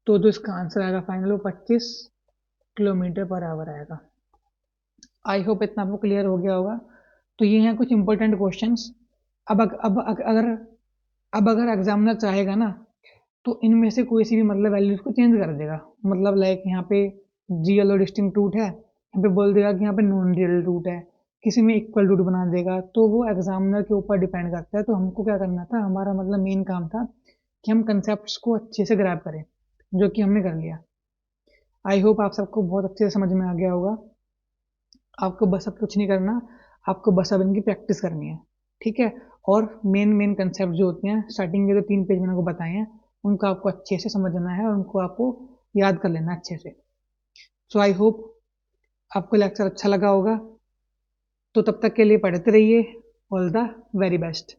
तो जो इसका आंसर आएगा फाइनल वो 25 किलोमीटर पर आवर आएगा। आई होप इतना आपको क्लियर हो गया होगा। तो ये हैं कुछ इंपॉर्टेंट क्वेश्चंस। अब अगर एग्जामिनर चाहेगा ना तो इनमें से कोई सी भी मतलब वैल्यूज को चेंज कर देगा। मतलब लाइक यहाँ पे रियल और डिस्टिंक्ट रूट है, यहाँ पे बोल देगा कि यहाँ पे नॉन रियल रूट है, किसी में इक्वल रूट बना देगा। तो वो एग्जामिनर के ऊपर डिपेंड करता है। तो हमको क्या करना था, हमारा मतलब मेन काम था कि हम कंसेप्ट को अच्छे से ग्रैब करें, जो कि हमने कर लिया। आई होप आप सबको बहुत अच्छे से समझ में आ गया होगा। आपको बस अब कुछ नहीं करना, आपको बस अब इनकी प्रैक्टिस करनी है। ठीक है, और मेन कंसेप्ट जो होते हैं स्टार्टिंग के जो 3 पेज मैंने आपको बताए हैं उनको आपको अच्छे से समझना है और उनको आपको याद कर लेना अच्छे से। सो आई होप आपको लेक्चर अच्छा लगा होगा। तो तब तक के लिए पढ़ते रहिए। All the very best.